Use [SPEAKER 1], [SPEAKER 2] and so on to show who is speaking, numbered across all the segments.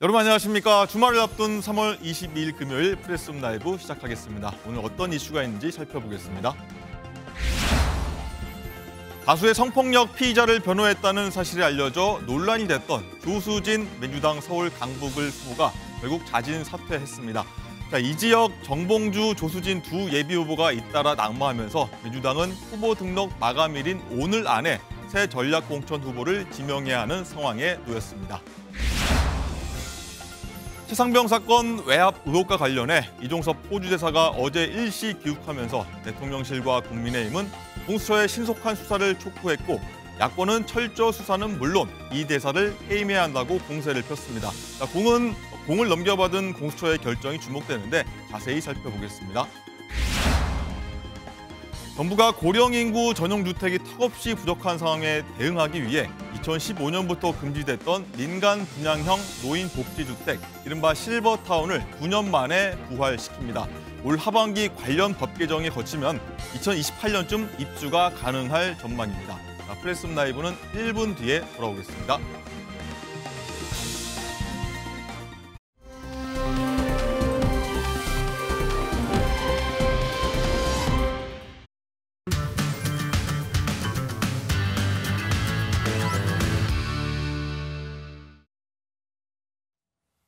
[SPEAKER 1] 여러분 안녕하십니까. 주말을 앞둔 3월 22일 금요일 프레스룸 라이브 시작하겠습니다. 오늘 어떤 이슈가 있는지 살펴보겠습니다. 다수의 성폭력 피의자를 변호했다는 사실이 알려져 논란이 됐던 조수진 민주당 서울 강북을 후보가 결국 자진 사퇴했습니다. 이 지역 정봉주, 조수진 두 예비후보가 잇따라 낙마하면서 민주당은 후보 등록 마감일인 오늘 안에 새 전략공천 후보를 지명해야 하는 상황에 놓였습니다. 최상병 사건 외압 의혹과 관련해 이종섭 호주대사가 어제 일시 귀국하면서 대통령실과 국민의힘은 공수처의 신속한 수사를 촉구했고 야권은 철저 수사는 물론 이 대사를 해임해야 한다고 공세를 폈습니다. 공을 넘겨받은 공수처의 결정이 주목되는데 자세히 살펴보겠습니다. 정부가 고령 인구 전용 주택이 턱없이 부족한 상황에 대응하기 위해 2015년부터 금지됐던 민간 분양형 노인 복지주택, 이른바 실버타운을 9년 만에 부활시킵니다. 올 하반기 관련 법 개정이 거치면 2028년쯤 입주가 가능할 전망입니다. 프레스룸 라이브는 1분 뒤에 돌아오겠습니다.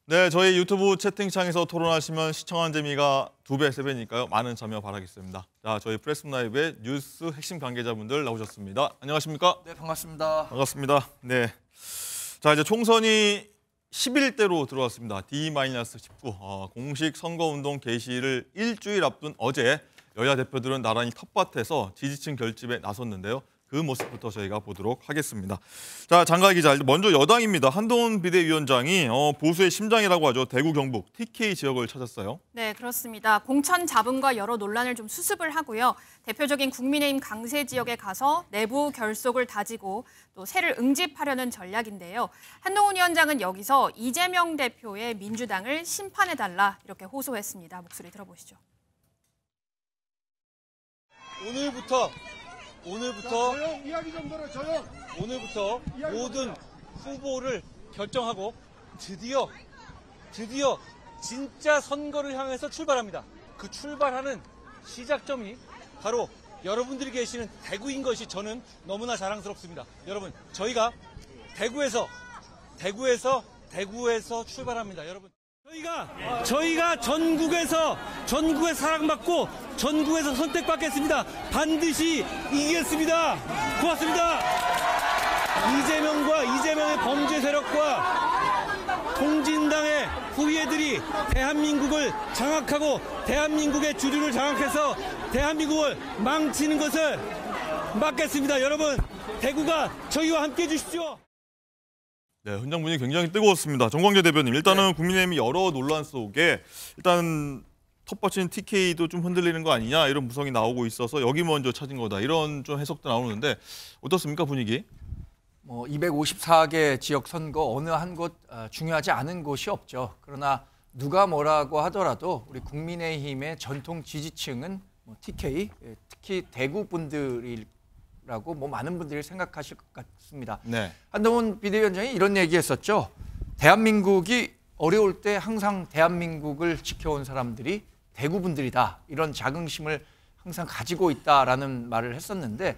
[SPEAKER 1] 네, 저희 유튜브 채팅창에서 토론하시면 시청하는 재미가 2배, 3배니까요. 많은 참여 바라겠습니다. 자, 저희 프레스룸 라이브의 뉴스 핵심 관계자분들 나오셨습니다. 안녕하십니까?
[SPEAKER 2] 네, 반갑습니다.
[SPEAKER 1] 반갑습니다. 네. 자, 이제 총선이 11대로 들어왔습니다. D-19. 공식 선거운동 개시를 일주일 앞둔 어제 여야 대표들은 나란히 텃밭에서 지지층 결집에 나섰는데요. 그 모습부터 저희가 보도록 하겠습니다. 자, 장가희 기자, 먼저 여당입니다. 한동훈 비대위원장이 보수의 심장이라고 하죠. 대구, 경북, TK 지역을 찾았어요.
[SPEAKER 3] 네, 그렇습니다. 공천 잡음과 여러 논란을 좀 수습을 하고요. 대표적인 국민의힘 강세 지역에 가서 내부 결속을 다지고 또 새를 응집하려는 전략인데요. 한동훈 위원장은 여기서 이재명 대표의 민주당을 심판해달라 이렇게 호소했습니다. 목소리 들어보시죠.
[SPEAKER 4] 오늘부터 모든 후보를 결정하고 드디어 진짜 선거를 향해서 출발합니다. 그 출발하는 시작점이 바로 여러분들이 계시는 대구인 것이 저는 너무나 자랑스럽습니다. 여러분, 저희가 대구에서 출발합니다. 여러분, 저희가 전국에서 사랑받고 전국에서 선택받겠습니다. 반드시 이기겠습니다. 고맙습니다. 이재명의 범죄 세력과 통진당의 후예들이 대한민국을 장악하고 대한민국의 주류를 장악해서 대한민국을 망치는 것을 막겠습니다. 여러분, 대구가 저희와 함께해 주십시오.
[SPEAKER 1] 네, 현장 분위기 굉장히 뜨거웠습니다. 정광재 대변인, 일단은 국민의힘이 여러 논란 속에 일단 텃밭인 TK도 좀 흔들리는 거 아니냐 이런 무성이 나오고 있어서 여기 먼저 찾은 거다 이런 좀 해석도 나오는데 어떻습니까, 분위기?
[SPEAKER 2] 254개 지역 선거 어느 한 곳 중요하지 않은 곳이 없죠. 그러나 누가 뭐라고 하더라도 우리 국민의힘의 전통 지지층은 TK, 특히 대구 분들이 라고 많은 분들이 생각하실 것 같습니다.
[SPEAKER 1] 네.
[SPEAKER 2] 한동훈 비대위원장이 이런 얘기했었죠. 대한민국이 어려울 때 항상 대한민국을 지켜온 사람들이 대구 분들이다. 이런 자긍심을 항상 가지고 있다라는 말을 했었는데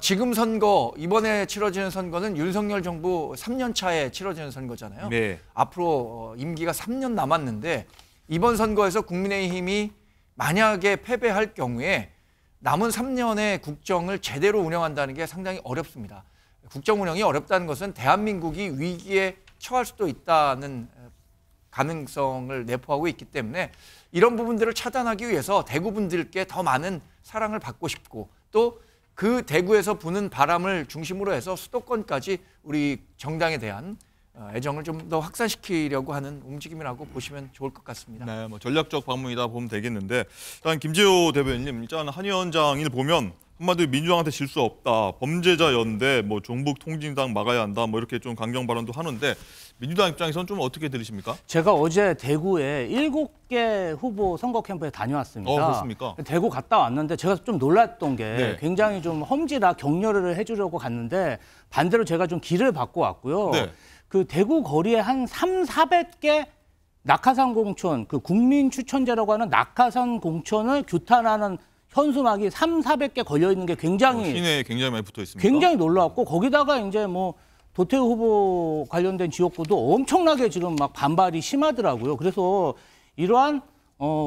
[SPEAKER 2] 지금 선거, 이번에 치러지는 선거는 윤석열 정부 3년 차에 치러지는 선거잖아요.
[SPEAKER 1] 네.
[SPEAKER 2] 앞으로 임기가 3년 남았는데 이번 선거에서 국민의힘이 만약에 패배할 경우에 남은 3년의 국정을 제대로 운영한다는 게 상당히 어렵습니다. 국정 운영이 어렵다는 것은 대한민국이 위기에 처할 수도 있다는 가능성을 내포하고 있기 때문에 이런 부분들을 차단하기 위해서 대구 분들께 더 많은 사랑을 받고 싶고 또 그 대구에서 부는 바람을 중심으로 해서 수도권까지 우리 정당에 대한 애정을 좀 더 확산시키려고 하는 움직임이라고 보시면 좋을 것 같습니다.
[SPEAKER 1] 네, 전략적 방문이다 보면 되겠는데 일단 김재호 대변인님, 일단 한 위원장을 보면 한마디로 민주당한테 질 수 없다, 범죄자 연대, 종북 통진당 막아야 한다, 이렇게 좀 강경 발언도 하는데 민주당 입장에서는 좀 어떻게 들으십니까?
[SPEAKER 5] 제가 어제 대구에 7개 후보 선거 캠프에 다녀왔습니다.
[SPEAKER 1] 그렇습니까?
[SPEAKER 5] 대구 갔다 왔는데 제가 좀 놀랐던 게
[SPEAKER 1] 네.
[SPEAKER 5] 굉장히 좀 험지라 격려를 해주려고 갔는데 반대로 제가 좀 기를 받고 왔고요.
[SPEAKER 1] 네.
[SPEAKER 5] 그 대구 거리에 한 400개 낙하산 공천, 그 국민 추천제라고 하는 낙하산 공천을 규탄하는 현수막이 400개 걸려 있는 게 굉장히
[SPEAKER 1] 시내에 굉장히 많이 붙어 있습니다.
[SPEAKER 5] 굉장히 놀라웠고 거기다가 이제 뭐 도태우 후보 관련된 지역구도 엄청나게 지금 막 반발이 심하더라고요. 그래서 이러한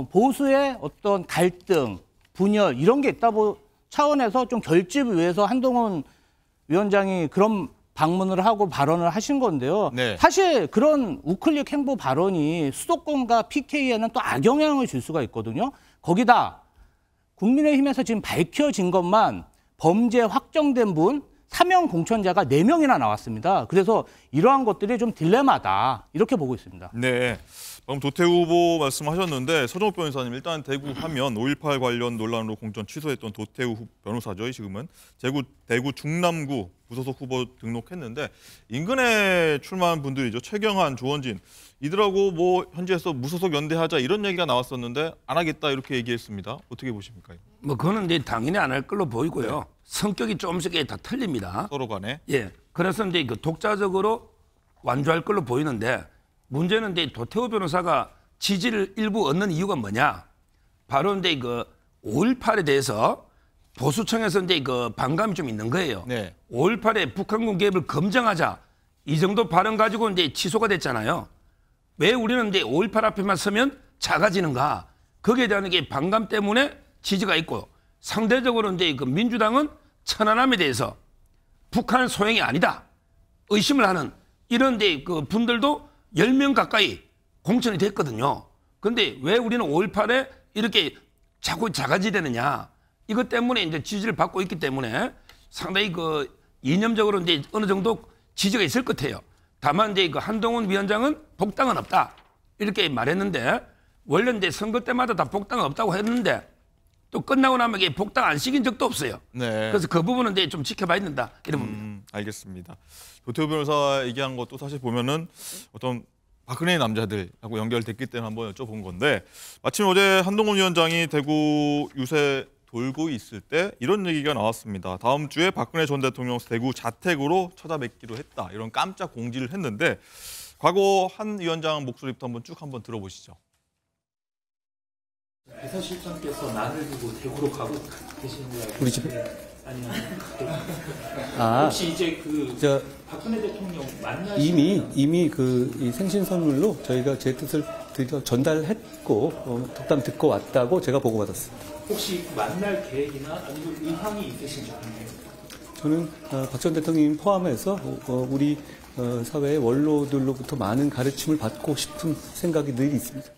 [SPEAKER 5] 보수의 어떤 갈등, 분열 이런 게 있다 차원에서 좀 결집을 위해서 한동훈 위원장이 그런 방문을 하고 발언을 하신 건데요.
[SPEAKER 1] 네.
[SPEAKER 5] 사실 그런 우클릭 행보 발언이 수도권과 PK에는 또 악영향을 줄 수가 있거든요. 거기다 국민의힘에서 지금 밝혀진 것만 범죄 확정된 분 사명 공천자가 4명이나 나왔습니다. 그래서 이러한 것들이 좀 딜레마다 이렇게 보고 있습니다.
[SPEAKER 1] 네. 방금 도태우 후보 말씀하셨는데 서정욱 변호사님 일단 대구 하면 5.18 관련 논란으로 공천 취소했던 도태우 변호사죠. 지금은 대구 중남구 무소속 후보 등록했는데 인근에 출마한 분들이죠. 최경환, 조원진 이들하고 뭐 현지에서 무소속 연대하자 이런 얘기가 나왔었는데 안 하겠다 이렇게 얘기했습니다. 어떻게 보십니까?
[SPEAKER 6] 뭐 그거는 이제 당연히 안 할 걸로 보이고요. 성격이 조금씩 다 틀립니다.
[SPEAKER 1] 서로 간에.
[SPEAKER 6] 예. 그래서 이제 그 독자적으로 완주할 걸로 보이는데 문제는 이제 도태우 변호사가 지지를 일부 얻는 이유가 뭐냐? 바로 이제 그 5.18에 대해서 보수층에서 이제 그 반감이 좀 있는 거예요.
[SPEAKER 1] 네.
[SPEAKER 6] 5.18에 북한군 개입을 검증하자 이 정도 발언 가지고 이제 취소가 됐잖아요. 왜 우리는 이제 5.18 앞에만 서면 작아지는가? 거기에 대한 게 반감 때문에 지지가 있고 상대적으로 이제 그 민주당은 천안함에 대해서 북한은 소행이 아니다 의심을 하는 이런 데 그 분들도 10명 가까이 공천이 됐거든요. 그런데 왜 우리는 5.18에 이렇게 자꾸 작아지되느냐? 이것 때문에 이제 지지를 받고 있기 때문에 상당히 그 이념적으로 이제 어느 정도 지지가 있을 것 같아요. 다만 이제 그 한동훈 위원장은 복당은 없다 이렇게 말했는데 원래 이제 선거 때마다 다 복당은 없다고 했는데 또 끝나고 나면 이게 복당 안 시킨 적도 없어요.
[SPEAKER 1] 네.
[SPEAKER 6] 그래서 그 부분은 이제 좀 지켜봐야 된다 이런 부분입니다.
[SPEAKER 1] 알겠습니다. 도태우 변호사 얘기한 것도 사실 보면은 어떤 박근혜 남자들하고 연결됐기 때문에 한번 여쭤본 건데 마침 어제 한동훈 위원장이 대구 유세 돌고 있을 때 이런 얘기가 나왔습니다. 다음 주에 박근혜 전 대통령 대구 자택으로 찾아뵙기로 했다. 이런 깜짝 공지를 했는데 과거 한 위원장 목소리부터 한번 들어보시죠.
[SPEAKER 7] 비서실장께서 난을 두고 대구로 가고 계시는 거예요.
[SPEAKER 8] 우리 집에?
[SPEAKER 7] 아니면
[SPEAKER 8] 혹시
[SPEAKER 7] 이제 박근혜 대통령
[SPEAKER 8] 이미 이 생신 선물로 저희가 제 뜻을 드디어 전달했고 덕담 듣고 왔다고 제가 보고받았습니다.
[SPEAKER 7] 혹시 만날 계획이나 아니면 의향이 있으신지
[SPEAKER 8] 저는 박 전 대통령 포함해서 우리 사회의 원로들로부터 많은 가르침을 받고 싶은 생각이 늘 있습니다.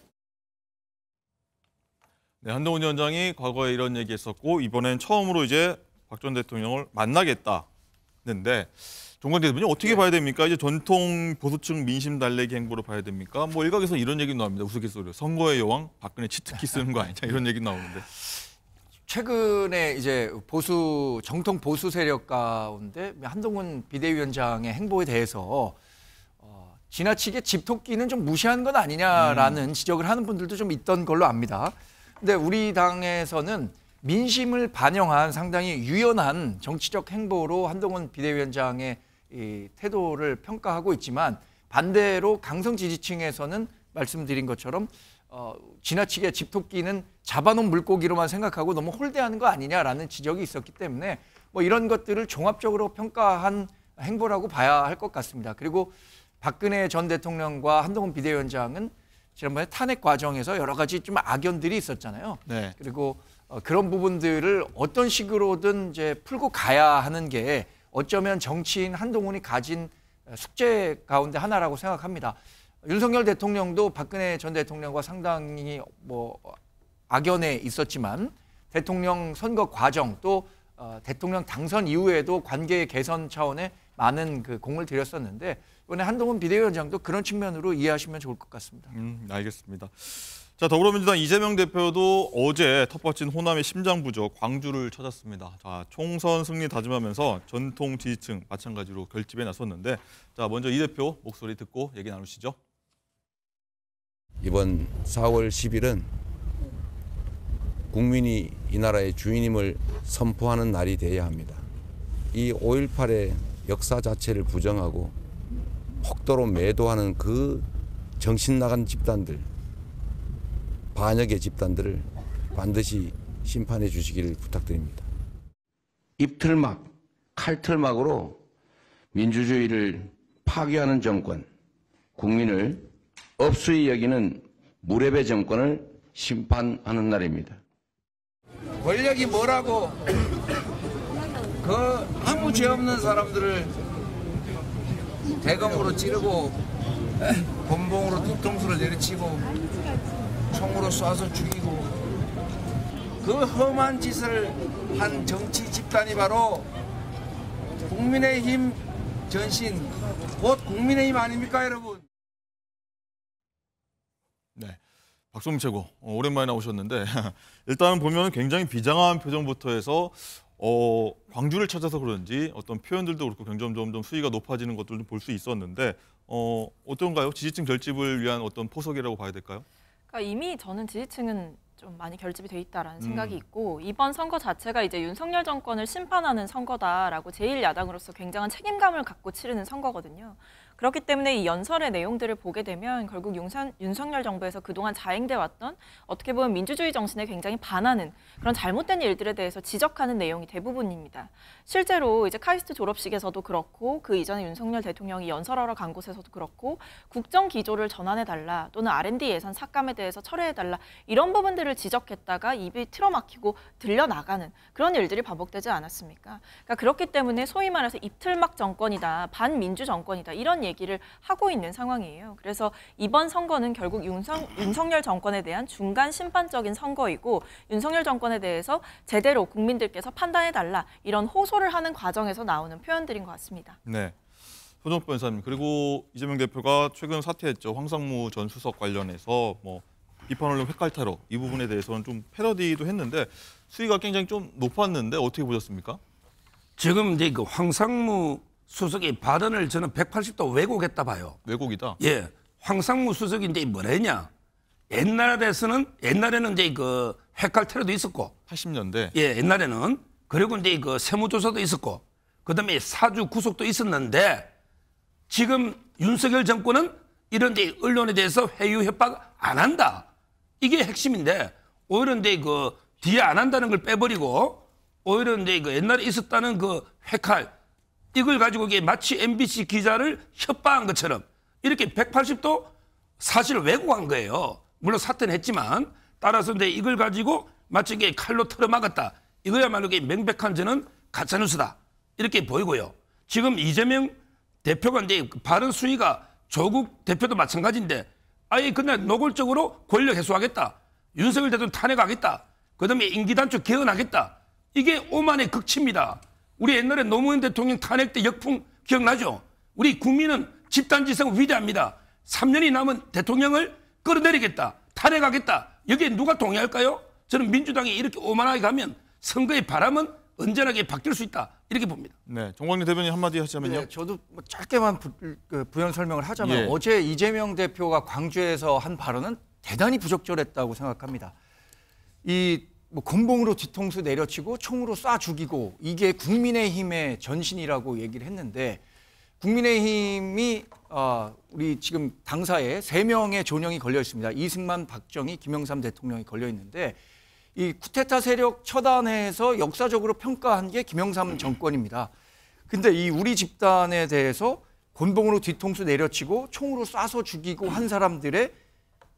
[SPEAKER 1] 네, 한동훈 위원장이 과거에 이런 얘기했었고 이번엔 처음으로 이제 박 전 대통령을 만나겠다는데 종관대 대변인 어떻게 봐야 됩니까? 이제 전통 보수층 민심 달래기 행보로 봐야 됩니까? 뭐 일각에서 이런 얘기 나옵니다. 우스갯소리로 선거의 여왕 박근혜 치트키 쓰는 거 아니냐 이런 얘기 나오는데
[SPEAKER 2] 최근에 이제 정통 보수 세력 가운데 한동훈 비대위원장의 행보에 대해서 지나치게 집토끼는 좀 무시하는 건 아니냐라는 지적을 하는 분들도 좀 있던 걸로 압니다. 근데 우리 당에서는 민심을 반영한 상당히 유연한 정치적 행보로 한동훈 비대위원장의 이 태도를 평가하고 있지만 반대로 강성 지지층에서는 말씀드린 것처럼 지나치게 집토끼는 잡아놓은 물고기로만 생각하고 너무 홀대하는 거 아니냐라는 지적이 있었기 때문에 뭐 이런 것들을 종합적으로 평가한 행보라고 봐야 할 것 같습니다. 그리고 박근혜 전 대통령과 한동훈 비대위원장은 지난번에 탄핵 과정에서 여러 가지 좀 악연들이 있었잖아요.
[SPEAKER 1] 네.
[SPEAKER 2] 그리고 그런 부분들을 어떤 식으로든 이제 풀고 가야 하는 게 어쩌면 정치인 한동훈이 가진 숙제 가운데 하나라고 생각합니다. 윤석열 대통령도 박근혜 전 대통령과 상당히 뭐 악연에 있었지만 대통령 선거 과정 또 대통령 당선 이후에도 관계 개선 차원에 많은 그 공을 들였었는데 이번에 한동훈 비대위원장도 그런 측면으로 이해하시면 좋을 것 같습니다.
[SPEAKER 1] 알겠습니다. 자, 더불어민주당 이재명 대표도 어제 텃밭인 호남의 심장부죠. 광주를 찾았습니다. 자, 총선 승리 다짐하면서 전통 지지층 마찬가지로 결집에 나섰는데 자, 먼저 이 대표 목소리 듣고 얘기 나누시죠.
[SPEAKER 9] 이번 4월 10일은 국민이 이 나라의 주인임을 선포하는 날이 되어야 합니다. 이 5.18의 역사 자체를 부정하고 폭도로 매도하는 그 정신 나간 집단들, 반역의 집단들을 반드시 심판해 주시기를 부탁드립니다.
[SPEAKER 10] 입틀막, 칼틀막으로 민주주의를 파괴하는 정권, 국민을 업수히 여기는 무례배 정권을 심판하는 날입니다.
[SPEAKER 11] 권력이 뭐라고 그 아무 죄 없는 사람들을 대검으로 찌르고 곤봉으로 뒤통수를 내리치고 총으로 쏴서 죽이고 그 험한 짓을 한 정치 집단이 바로 국민의힘 전신 곧 국민의힘 아닙니까, 여러분?
[SPEAKER 1] 네, 박성민 최고 오랜만에 나오셨는데 일단 보면 굉장히 비장한 표정부터 해서 광주를 찾아서 그런지 어떤 표현들도 그렇고 점점 수위가 높아지는 것도 좀 볼 수 있었는데 어떤가요? 지지층 결집을 위한 어떤 포석이라고 봐야 될까요?
[SPEAKER 12] 그러니까 이미 저는 지지층은 좀 많이 결집이 돼 있다라는 생각이 있고 이번 선거 자체가 이제 윤석열 정권을 심판하는 선거다라고 제1야당으로서 굉장한 책임감을 갖고 치르는 선거거든요. 그렇기 때문에 이 연설의 내용들을 보게 되면 결국 윤석열 정부에서 그동안 자행돼 왔던 어떻게 보면 민주주의 정신에 굉장히 반하는 그런 잘못된 일들에 대해서 지적하는 내용이 대부분입니다. 실제로 이제 카이스트 졸업식에서도 그렇고 그 이전에 윤석열 대통령이 연설하러 간 곳에서도 그렇고 국정 기조를 전환해달라 또는 R&D 예산 삭감에 대해서 철회해달라 이런 부분들을 지적했다가 입이 틀어막히고 들려나가는 그런 일들이 반복되지 않았습니까? 그러니까 그렇기 때문에 소위 말해서 입틀막 정권이다, 반민주 정권이다 이런 얘기를 하고 있는 상황이에요. 그래서 이번 선거는 결국 윤석열 정권에 대한 중간 심판적인 선거이고 윤석열 정권에 대해서 제대로 국민들께서 판단해달라 이런 호소를 하는 과정에서 나오는 표현들인 것 같습니다.
[SPEAKER 1] 네, 손정표 변호사님 그리고 이재명 대표가 최근 사퇴했죠. 황상무 전 수석 관련해서 비판 언론 획갈타로 이 부분에 대해서는 좀 패러디도 했는데 수위가 굉장히 좀 높았는데 어떻게 보셨습니까?
[SPEAKER 6] 지금 이제 그 황상무 수석의 발언을 저는 180도 왜곡했다 봐요.
[SPEAKER 1] 왜곡이다?
[SPEAKER 6] 예. 황상무 수석이 이제 뭐랬냐. 옛날에는 이제 그 획갈 테러도 있었고.
[SPEAKER 1] 80년대.
[SPEAKER 6] 예, 옛날에는. 그리고 이제 그 세무조사도 있었고. 그 다음에 사주 구속도 있었는데 지금 윤석열 정권은 이런 이제 언론에 대해서 회유 협박 안 한다. 이게 핵심인데 오히려 이제 그 뒤에 안 한다는 걸 빼버리고 오히려 이제 그 옛날에 있었다는 그 획할 이걸 가지고 이게 마치 MBC 기자를 협박한 것처럼 이렇게 180도 사실을 왜곡한 거예요. 물론 사퇴는 했지만 따라서 이제 이걸 가지고 마치 이게 칼로 털어막았다. 이거야말로 이게 명백한 저는 가짜뉴스다. 이렇게 보이고요. 지금 이재명 대표가 이제 발언 수위가 조국 대표도 마찬가지인데 아예 그냥 노골적으로 권력 해소하겠다. 윤석열 대통령 탄핵하겠다. 그다음에 임기단축 개헌하겠다. 이게 오만의 극치입니다. 우리 옛날에 노무현 대통령 탄핵 때 역풍 기억나죠? 우리 국민은 집단지성 위대합니다. 3년이 남은 대통령을 끌어내리겠다. 탄핵하겠다. 여기에 누가 동의할까요? 저는 민주당이 이렇게 오만하게 가면 선거의 바람은 언제나게 바뀔 수 있다. 이렇게 봅니다.
[SPEAKER 1] 네, 정광래 대변인 한마디 하시면요.
[SPEAKER 2] 네, 저도 짧게만 부연 설명을 하자면 어제 이재명 대표가 광주에서 한 발언은 대단히 부적절했다고 생각합니다. 곤봉으로 뒤통수 내려치고 총으로 쏴 죽이고 이게 국민의힘의 전신이라고 얘기를 했는데 국민의힘이 우리 지금 당사에 3명의 존영이 걸려 있습니다. 이승만, 박정희, 김영삼 대통령이 걸려 있는데 이 쿠데타 세력 처단해서 역사적으로 평가한 게 김영삼 정권입니다. 근데 이 우리 집단에 대해서 곤봉으로 뒤통수 내려치고 총으로 쏴서 죽이고 한 사람들의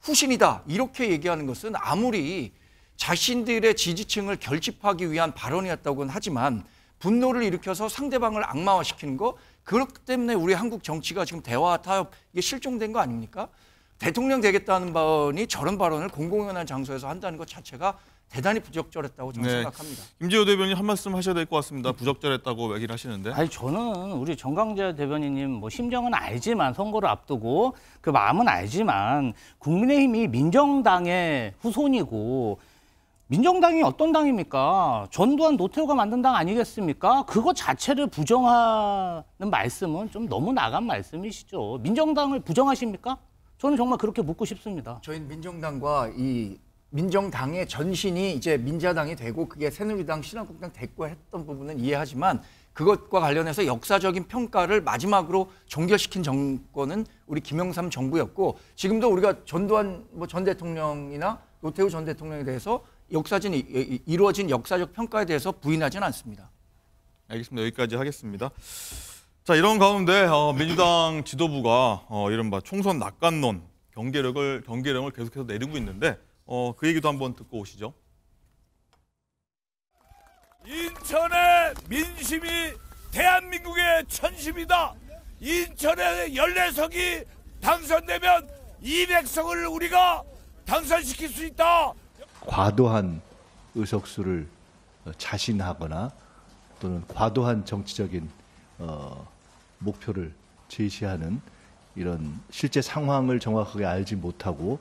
[SPEAKER 2] 후신이다. 이렇게 얘기하는 것은 아무리 자신들의 지지층을 결집하기 위한 발언이었다고는 하지만 분노를 일으켜서 상대방을 악마화시키는 거 그렇기 때문에 우리 한국 정치가 지금 대화 타협 이게 실종된 거 아닙니까? 대통령 되겠다는 발언이 저런 발언을 공공연한 장소에서 한다는 것 자체가 대단히 부적절했다고 저는 생각합니다.
[SPEAKER 1] 김재호 대변인 한 말씀 하셔야 될 것 같습니다. 부적절했다고 얘기를 하시는데.
[SPEAKER 5] 아니 저는 우리 정광재 대변인님 심정은 알지만 선거를 앞두고 그 마음은 알지만 국민의힘이 민정당의 후손이고 민정당이 어떤 당입니까? 전두환 노태우가 만든 당 아니겠습니까? 그거 자체를 부정하는 말씀은 좀 너무 나간 말씀이시죠. 민정당을 부정하십니까? 저는 정말 그렇게 묻고 싶습니다.
[SPEAKER 2] 저희는 민정당과 이 민정당의 전신이 이제 민자당이 되고 그게 새누리당, 신한국당 됐고 했던 부분은 이해하지만 그것과 관련해서 역사적인 평가를 마지막으로 종결시킨 정권은 우리 김영삼 정부였고 지금도 우리가 전두환 전 대통령이나 노태우 전 대통령에 대해서 이루어진 역사적 평가에 대해서 부인하지는 않습니다.
[SPEAKER 1] 알겠습니다. 여기까지 하겠습니다. 자, 이런 가운데 민주당 지도부가 이른바 총선 낙관론 경계령을 계속해서 내리고 있는데 그 얘기도 한번 듣고 오시죠.
[SPEAKER 13] 인천의 민심이 대한민국의 천심이다. 인천의 14석이 당선되면 200석을 우리가 당선시킬 수 있다.
[SPEAKER 14] 과도한 의석수를 자신하거나 또는 과도한 정치적인 목표를 제시하는 이런 실제 상황을 정확하게 알지 못하고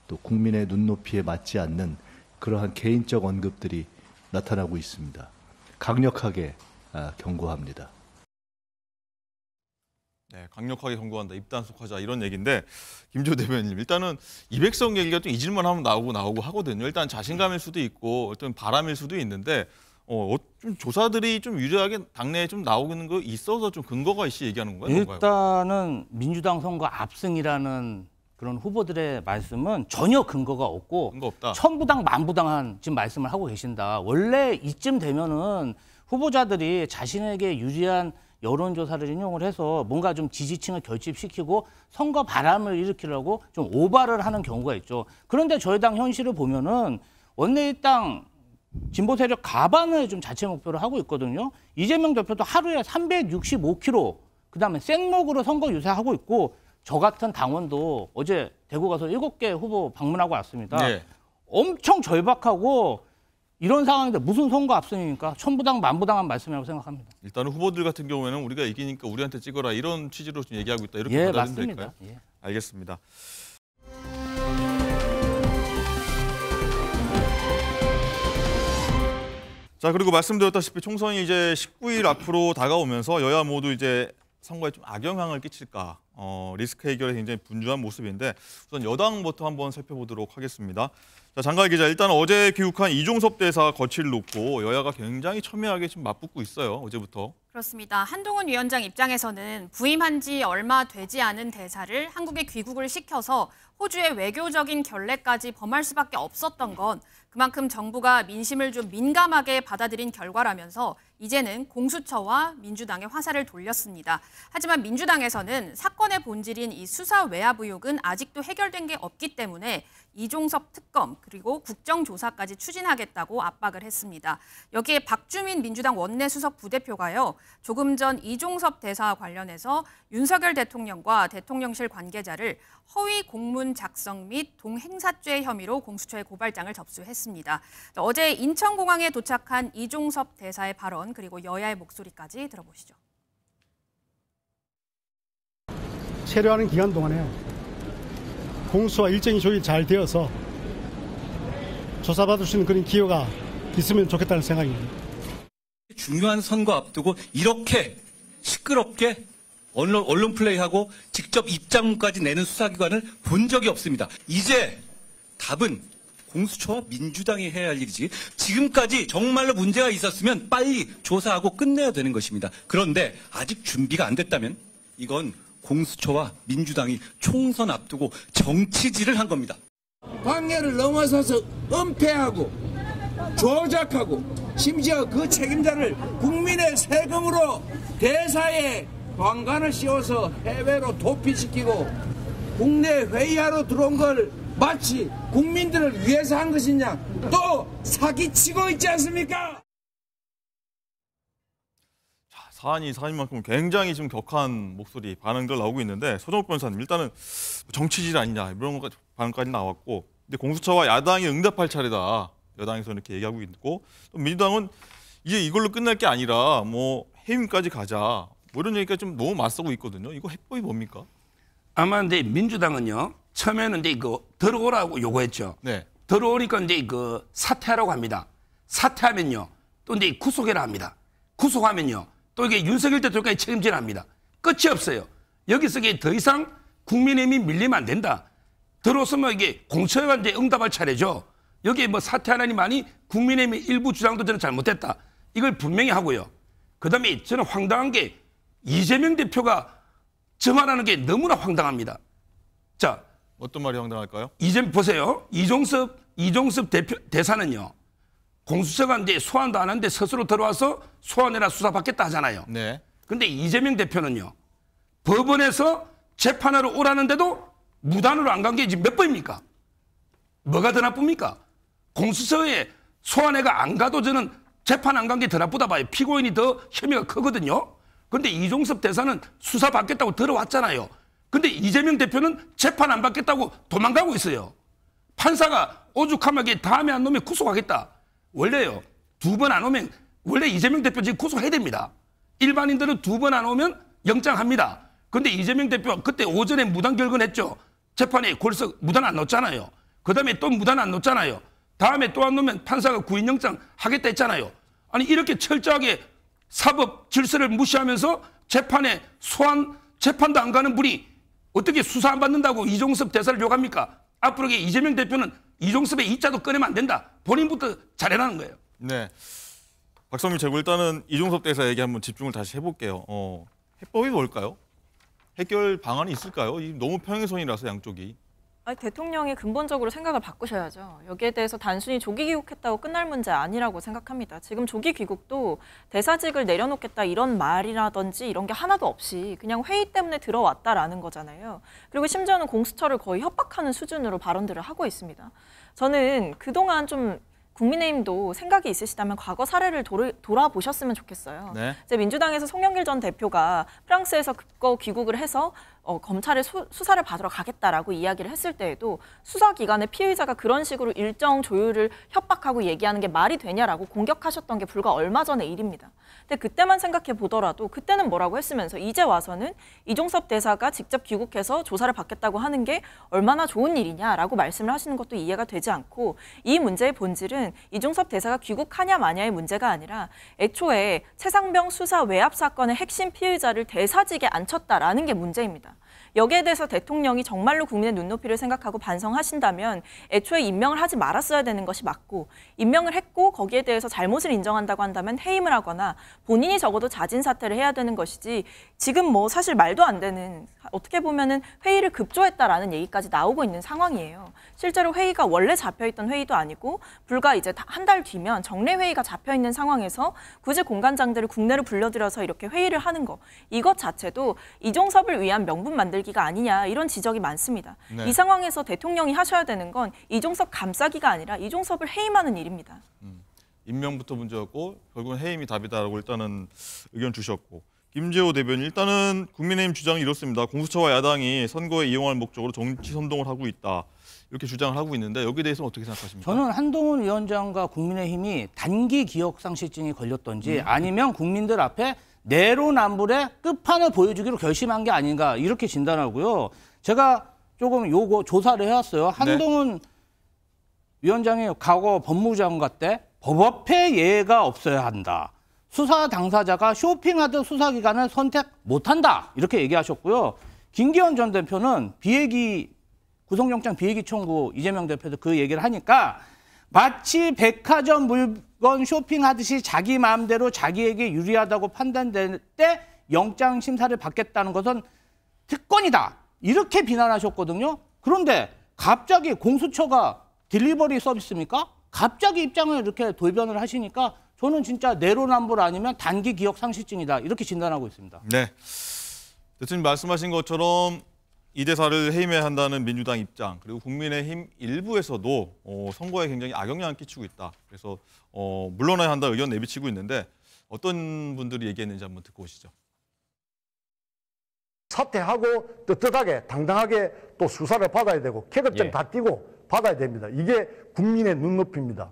[SPEAKER 14] 또 국민의 눈높이에 맞지 않는 그러한 개인적 언급들이 나타나고 있습니다. 강력하게 경고합니다.
[SPEAKER 1] 네, 강력하게 경고한다. 입단속하자 이런 얘기인데 김재호 대변인님 일단은 200석 얘기가 좀 잊을만 하면 나오고 하거든요. 일단 자신감일 수도 있고 어떤 바람일 수도 있는데 좀 조사들이 좀 유리하게 당내에 좀 나오는 거 있어서 좀 근거가 있이 얘기하는 건가요?
[SPEAKER 5] 일단은 민주당 선거 압승이라는 그런 후보들의 말씀은 전혀 근거가 없고 천부당 만부당한 지금 말씀을 하고 계신다. 원래 이쯤 되면은 후보자들이 자신에게 유리한 여론조사를 인용을 해서 뭔가 좀 지지층을 결집시키고 선거 바람을 일으키려고 좀 오바를 하는 경우가 있죠. 그런데 저희 당 현실을 보면은 원내일당 진보 세력 가반을 좀 자체 목표로 하고 있거든요. 이재명 대표도 하루에 365km 그다음에 생목으로 선거 유세하고 있고 저 같은 당원도 어제 대구 가서 7개 후보 방문하고 왔습니다. 네. 엄청 절박하고 이런 상황인데 무슨 선거 압승입니까? 천부당 만부당한 말씀이라고 생각합니다.
[SPEAKER 1] 일단은 후보들 같은 경우에는 우리가 이기니까 우리한테 찍어라 이런 취지로 좀 얘기하고 있다. 이렇게 받아들이면 될까요? 예. 알겠습니다. 자, 그리고 말씀드렸다시피 총선이 이제 19일 앞으로 다가오면서 여야 모두 이제 선거에 좀 악영향을 끼칠까 리스크 해결에 굉장히 분주한 모습인데 우선 여당부터 한번 살펴보도록 하겠습니다. 자, 장가희 기자, 일단 어제 귀국한 이종섭 대사 거취를 놓고 여야가 굉장히 첨예하게 지금 맞붙고 있어요. 어제부터.
[SPEAKER 3] 그렇습니다. 한동훈 위원장 입장에서는 부임한 지 얼마 되지 않은 대사를 한국에 귀국을 시켜서 호주의 외교적인 결례까지 범할 수밖에 없었던 건 그만큼 정부가 민심을 좀 민감하게 받아들인 결과라면서 이제는 공수처와 민주당의 화살을 돌렸습니다. 하지만 민주당에서는 사건의 본질인 이 수사 외압 의혹은 아직도 해결된 게 없기 때문에 이종섭 특검 그리고 국정조사까지 추진하겠다고 압박을 했습니다. 여기에 박주민 민주당 원내수석 부대표가요. 조금 전 이종섭 대사와 관련해서 윤석열 대통령과 대통령실 관계자를 허위 공문 작성 및 동행사죄 혐의로 공수처에 고발장을 접수했습니다. 어제 인천공항에 도착한 이종섭 대사의 발언 그리고 여야의 목소리까지 들어보시죠.
[SPEAKER 15] 체류하는 기간 동안에 공수와 일정이 조율 잘 되어서 조사받을 수 있는 그런 기회가 있으면 좋겠다는 생각입니다.
[SPEAKER 4] 중요한 선거 앞두고 이렇게 시끄럽게 언론 플레이하고 직접 입장문까지 내는 수사기관을 본 적이 없습니다. 이제 답은 공수처와 민주당이 해야 할 일이지 지금까지 정말로 문제가 있었으면 빨리 조사하고 끝내야 되는 것입니다. 그런데 아직 준비가 안 됐다면 이건 공수처와 민주당이 총선 앞두고 정치질을 한 겁니다.
[SPEAKER 11] 관계를 넘어서서 은폐하고 조작하고 심지어 그 책임자를 국민의 세금으로 대사에 관관을 씌워서 해외로 도피시키고 국내 회의하러 들어온 걸 마치 국민들을 위해서 한 것이냐 또 사기치고 있지 않습니까?
[SPEAKER 1] 사안이만큼 굉장히 지금 격한 목소리 반응들 나오고 있는데 서정욱 변호사님 일단은 정치질 아니냐 이런 반응까지 나왔고 근데 공수처와 야당이 응답할 차례다 여당에서 이렇게 얘기하고 있고 또 민주당은 이제 이걸로 끝날 게 아니라 뭐 해임까지 가자 뭐 이런 얘기가 좀 너무 맞서고 있거든요. 이거 해법이 뭡니까?
[SPEAKER 6] 아마 근데 민주당은요 처음에는 이제 이거 들어오라고 요구했죠. 네. 들어오니까 이제 그 사퇴하라고 합니다. 사퇴하면요 또 이제 구속해라 합니다. 구속하면요. 또 이게 윤석열 대통령까지 책임져야 합니다. 끝이 없어요. 여기서 이게 더 이상 국민의힘이 밀리면 안 된다. 들어서면 이게 공처가 이제 응답할 차례죠. 여기에 뭐 사퇴하라니 많이 국민의힘의 일부 주장도 저는 잘못했다. 이걸 분명히 하고요. 그다음에 저는 황당한 게 이재명 대표가 저 말하는 게 너무나 황당합니다. 자,
[SPEAKER 1] 어떤 말이 황당할까요?
[SPEAKER 6] 이제 보세요. 이종섭 대사는요. 공수처가 이제 소환도 안 하는데 스스로 들어와서 소환해라 수사받겠다 하잖아요.
[SPEAKER 1] 네.
[SPEAKER 6] 근데 이재명 대표는요. 법원에서 재판하러 오라는데도 무단으로 안 간 게 지금 몇 번입니까? 뭐가 더 나쁩니까? 공수처에 소환해가 안 가도 저는 재판 안 간 게 더 나쁘다 봐요. 피고인이 더 혐의가 크거든요. 근데 이종섭 대사는 수사받겠다고 들어왔잖아요. 근데 이재명 대표는 재판 안 받겠다고 도망가고 있어요. 판사가 오죽하면 다음에 안 오면 구속하겠다. 원래요. 2번 안 오면 원래 이재명 대표 지금 구속해야 됩니다. 일반인들은 2번 안 오면 영장합니다. 근데 이재명 대표 그때 오전에 무단 결근했죠. 재판에 골석 무단 안 넣었잖아요. 그다음에 또 무단 안 넣었잖아요. 다음에 또 안 넣으면 판사가 구인영장 하겠다 했잖아요. 아니 이렇게 철저하게 사법 질서를 무시하면서 재판에 재판도 안 가는 분이 어떻게 수사 안 받는다고 이종섭 대사를 욕합니까? 앞으로 이재명 대표는 이종섭의 이자도 꺼내면 안 된다. 본인부터 잘해라는 거예요.
[SPEAKER 1] 네. 박성민 최고 일단은 이종섭 대사 얘기 한번 집중을 다시 해볼게요. 해법이 뭘까요? 해결 방안이 있을까요? 너무 평행선이라서 양쪽이.
[SPEAKER 12] 아니, 대통령이 근본적으로 생각을 바꾸셔야죠. 여기에 대해서 단순히 조기 귀국했다고 끝날 문제 아니라고 생각합니다. 지금 조기 귀국도 대사직을 내려놓겠다 이런 말이라든지 이런 게 하나도 없이 그냥 회의 때문에 들어왔다라는 거잖아요. 그리고 심지어는 공수처를 거의 협박하는 수준으로 발언들을 하고 있습니다. 저는 그동안 좀 국민의힘도 생각이 있으시다면 과거 사례를 돌아보셨으면 좋겠어요.
[SPEAKER 1] 네.
[SPEAKER 12] 이제 민주당에서 송영길 전 대표가 프랑스에서 급거 귀국을 해서 검찰의 수사를 받으러 가겠다라고 이야기를 했을 때에도 수사기관의 피의자가 그런 식으로 일정 조율을 협박하고 얘기하는 게 말이 되냐라고 공격하셨던 게 불과 얼마 전의 일입니다. 근데 그때만 생각해 보더라도 그때는 뭐라고 했으면서 이제 와서는 이종섭 대사가 직접 귀국해서 조사를 받겠다고 하는 게 얼마나 좋은 일이냐라고 말씀을 하시는 것도 이해가 되지 않고 이 문제의 본질은 이종섭 대사가 귀국하냐 마냐의 문제가 아니라 애초에 최상병 수사 외압 사건의 핵심 피의자를 대사직에 앉혔다라는 게 문제입니다. 여기에 대해서 대통령이 정말로 국민의 눈높이를 생각하고 반성하신다면 애초에 임명을 하지 말았어야 되는 것이 맞고 임명을 했고 거기에 대해서 잘못을 인정한다고 한다면 해임을 하거나 본인이 적어도 자진 사퇴를 해야 되는 것이지 지금 뭐 사실 말도 안 되는 어떻게 보면은 회의를 급조했다라는 얘기까지 나오고 있는 상황이에요. 실제로 회의가 원래 잡혀있던 회의도 아니고 불과 이제 한 달 뒤면 정례 회의가 잡혀있는 상황에서 굳이 공관장들을 국내로 불러들여서 이렇게 회의를 하는 거 이것 자체도 이종섭을 위한 명분 만들기가 아니냐 이런 지적이 많습니다.
[SPEAKER 1] 네.
[SPEAKER 12] 이 상황에서 대통령이 하셔야 되는 건 이종섭 감싸기가 아니라 이종섭을 해임하는 일입니다.
[SPEAKER 1] 임명부터 문제였고 결국은 해임이 답이다라고 일단은 의견 주셨고 김재호 대변인 일단은 국민의힘 주장이 이렇습니다. 공수처와 야당이 선거에 이용할 목적으로 정치 선동을 하고 있다. 이렇게 주장을 하고 있는데 여기에 대해서는 어떻게 생각하십니까?
[SPEAKER 5] 저는 한동훈 위원장과 국민의힘이 단기 기억상실증이 걸렸던지 아니면 국민들 앞에 내로남불의 끝판을 보여주기로 결심한 게 아닌가 이렇게 진단하고요. 제가 조금 요거 조사를 해왔어요. 한동훈 위원장이 과거 법무부 장관 때 법업회 예외가 없어야 한다. 수사 당사자가 쇼핑하듯 수사기관을 선택 못한다. 이렇게 얘기하셨고요. 김기현 전 대표는 구속영장 비회기 청구 이재명 대표도 그 얘기를 하니까 마치 백화점 물건 쇼핑하듯이 자기 마음대로 자기에게 유리하다고 판단될 때 영장 심사를 받겠다는 것은 특권이다. 이렇게 비난하셨거든요. 그런데 갑자기 공수처가 딜리버리 서비스입니까? 갑자기 입장을 이렇게 돌변을 하시니까 저는 진짜 내로남불 아니면 단기 기억 상실증이다. 이렇게 진단하고 있습니다.
[SPEAKER 1] 네. 대통령 말씀하신 것처럼 이 대사를 해임해야 한다는 민주당 입장 그리고 국민의힘 일부에서도 선거에 굉장히 악영향을 끼치고 있다. 그래서 물러나야 한다 의견 내비치고 있는데 어떤 분들이 얘기했는지 한번 듣고 오시죠.
[SPEAKER 16] 사퇴하고 떳떳하게 당당하게 또 수사를 받아야 되고 캐럿증 다 띄고 받아야 됩니다. 이게 국민의 눈높이입니다.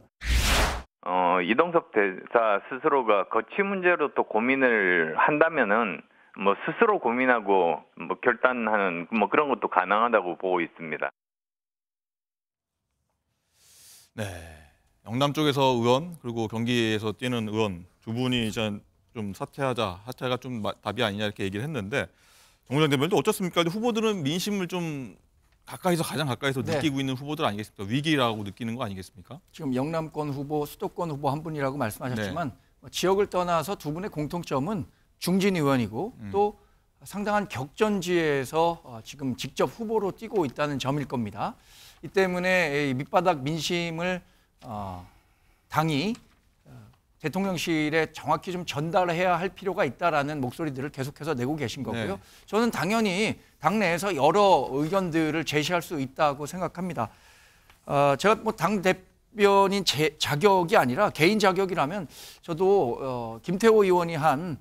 [SPEAKER 17] 이종섭 대사 스스로가 거취 문제로 또 고민을 한다면은 뭐 스스로 고민하고 뭐 결단하는 뭐 그런 것도 가능하다고 보고 있습니다.
[SPEAKER 1] 네, 영남 쪽에서 의원 그리고 경기에서 뛰는 의원 두 분이 이제 좀 사퇴가 좀 답이 아니냐 이렇게 얘기를 했는데 정우정 대변인도 어떻습니까? 후보들은 민심을 좀 가장 가까이서 느끼고 있는 후보들 아니겠습니까? 위기라고 느끼는 거 아니겠습니까?
[SPEAKER 2] 지금 영남권 후보, 수도권 후보 한 분이라고 말씀하셨지만 지역을 떠나서 두 분의 공통점은 중진 의원이고 또 상당한 격전지에서 지금 직접 후보로 뛰고 있다는 점일 겁니다. 이 때문에 이 밑바닥 민심을 당이 대통령실에 정확히 좀 전달해야 할 필요가 있다라는 목소리들을 계속해서 내고 계신 거고요.
[SPEAKER 1] 네.
[SPEAKER 2] 저는 당연히 당내에서 여러 의견들을 제시할 수 있다고 생각합니다. 제가 뭐 당 대변인 자격이 아니라 개인 자격이라면 저도 김태호 의원이 한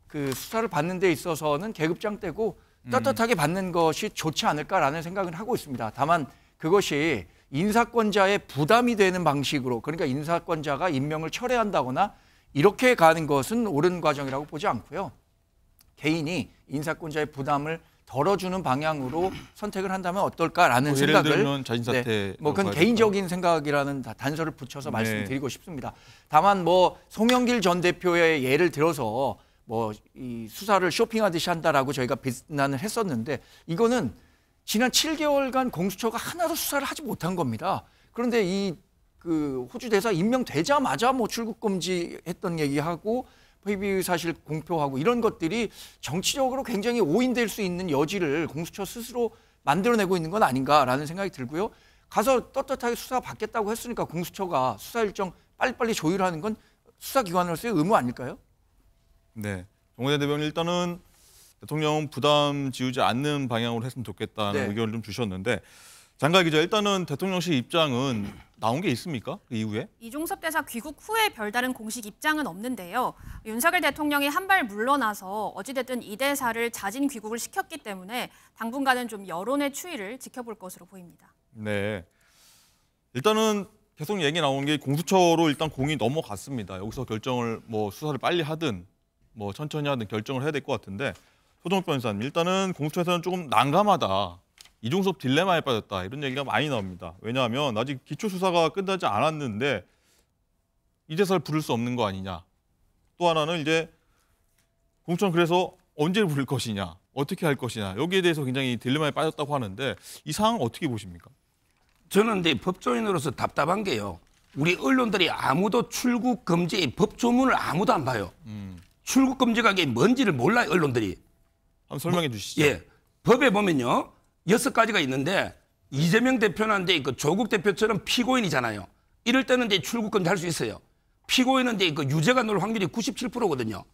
[SPEAKER 2] 그 수사를 받는 데 있어서는 계급장 떼고 떳떳하게 받는 것이 좋지 않을까라는 생각은 하고 있습니다. 다만 그것이 인사권자의 부담이 되는 방식으로, 그러니까 인사권자가 임명을 철회한다거나 이렇게 가는 것은 옳은 과정이라고 보지 않고요. 개인이 인사권자의 부담을 덜어주는 방향으로 선택을 한다면 어떨까라는
[SPEAKER 1] 예를
[SPEAKER 2] 생각을,
[SPEAKER 1] 들면 자진 사퇴,
[SPEAKER 2] 네, 뭐 그건 개인적인 생각이라는 단서를 붙여서
[SPEAKER 1] 네. 말씀드리고
[SPEAKER 2] 싶습니다. 다만 뭐 송영길 전 대표의 예를 들어서 뭐 이 수사를 쇼핑하듯이 한다라고 저희가 비난을 했었는데, 이거는 지난 7개월간 공수처가 하나도 수사를 하지 못한 겁니다. 그런데 이 그 호주 대사 임명되자마자 뭐 출국 금지했던 얘기하고 회비 사실 공표하고 이런 것들이 정치적으로 굉장히 오인될 수 있는 여지를 공수처 스스로 만들어내고 있는 건 아닌가라는 생각이 들고요. 가서 떳떳하게 수사 받겠다고 했으니까 공수처가 수사 일정 빨리빨리 조율하는 건 수사기관으로서의 의무 아닐까요?
[SPEAKER 1] 네. 정호대 대변인 일단은 대통령은 부담 지우지 않는 방향으로 했으면 좋겠다는
[SPEAKER 3] 네.
[SPEAKER 1] 의견을 좀 주셨는데, 장가 기자, 일단은 대통령실 입장은 나온 게 있습니까? 그 이후에?
[SPEAKER 3] 이종섭 대사 귀국 후에 별다른 공식 입장은 없는데요. 윤석열 대통령이 한 발 물러나서 어찌됐든 이 대사를 자진 귀국을 시켰기 때문에 당분간은 좀 여론의 추이를 지켜볼 것으로 보입니다.
[SPEAKER 1] 네. 일단은 계속 얘기 나오는 게 공수처로 일단 공이 넘어갔습니다. 여기서 결정을 뭐 수사를 빨리 하든 뭐 천천히 하든 결정을 해야 될 것 같은데, 소정욱 변호사님, 일단은 공수처에서는 조금 난감하다, 이종섭 딜레마에 빠졌다, 이런 얘기가 많이 나옵니다. 왜냐하면 아직 기초수사가 끝나지 않았는데 이 대사를 부를 수 없는 거 아니냐. 또 하나는 이제 공수처는 그래서 언제 부를 것이냐, 어떻게 할 것이냐, 여기에 대해서 굉장히 딜레마에 빠졌다고 하는데, 이 상황 어떻게 보십니까?
[SPEAKER 6] 저는 이제 법조인으로서 답답한 게요. 우리 언론들이 아무도 출국 금지 법조문을 아무도 안 봐요. 출국 금지가 이게 뭔지를 몰라요, 언론들이.
[SPEAKER 1] 한번 설명해 주시죠.
[SPEAKER 6] 예, 법에 보면요 6가지가 있는데, 이재명 대표는 이제 그 조국 대표처럼 피고인이잖아요. 이럴 때는 이제 출국 금지 할 수 있어요. 피고인은 이제 그 유죄가 나올 확률이 97%거든요.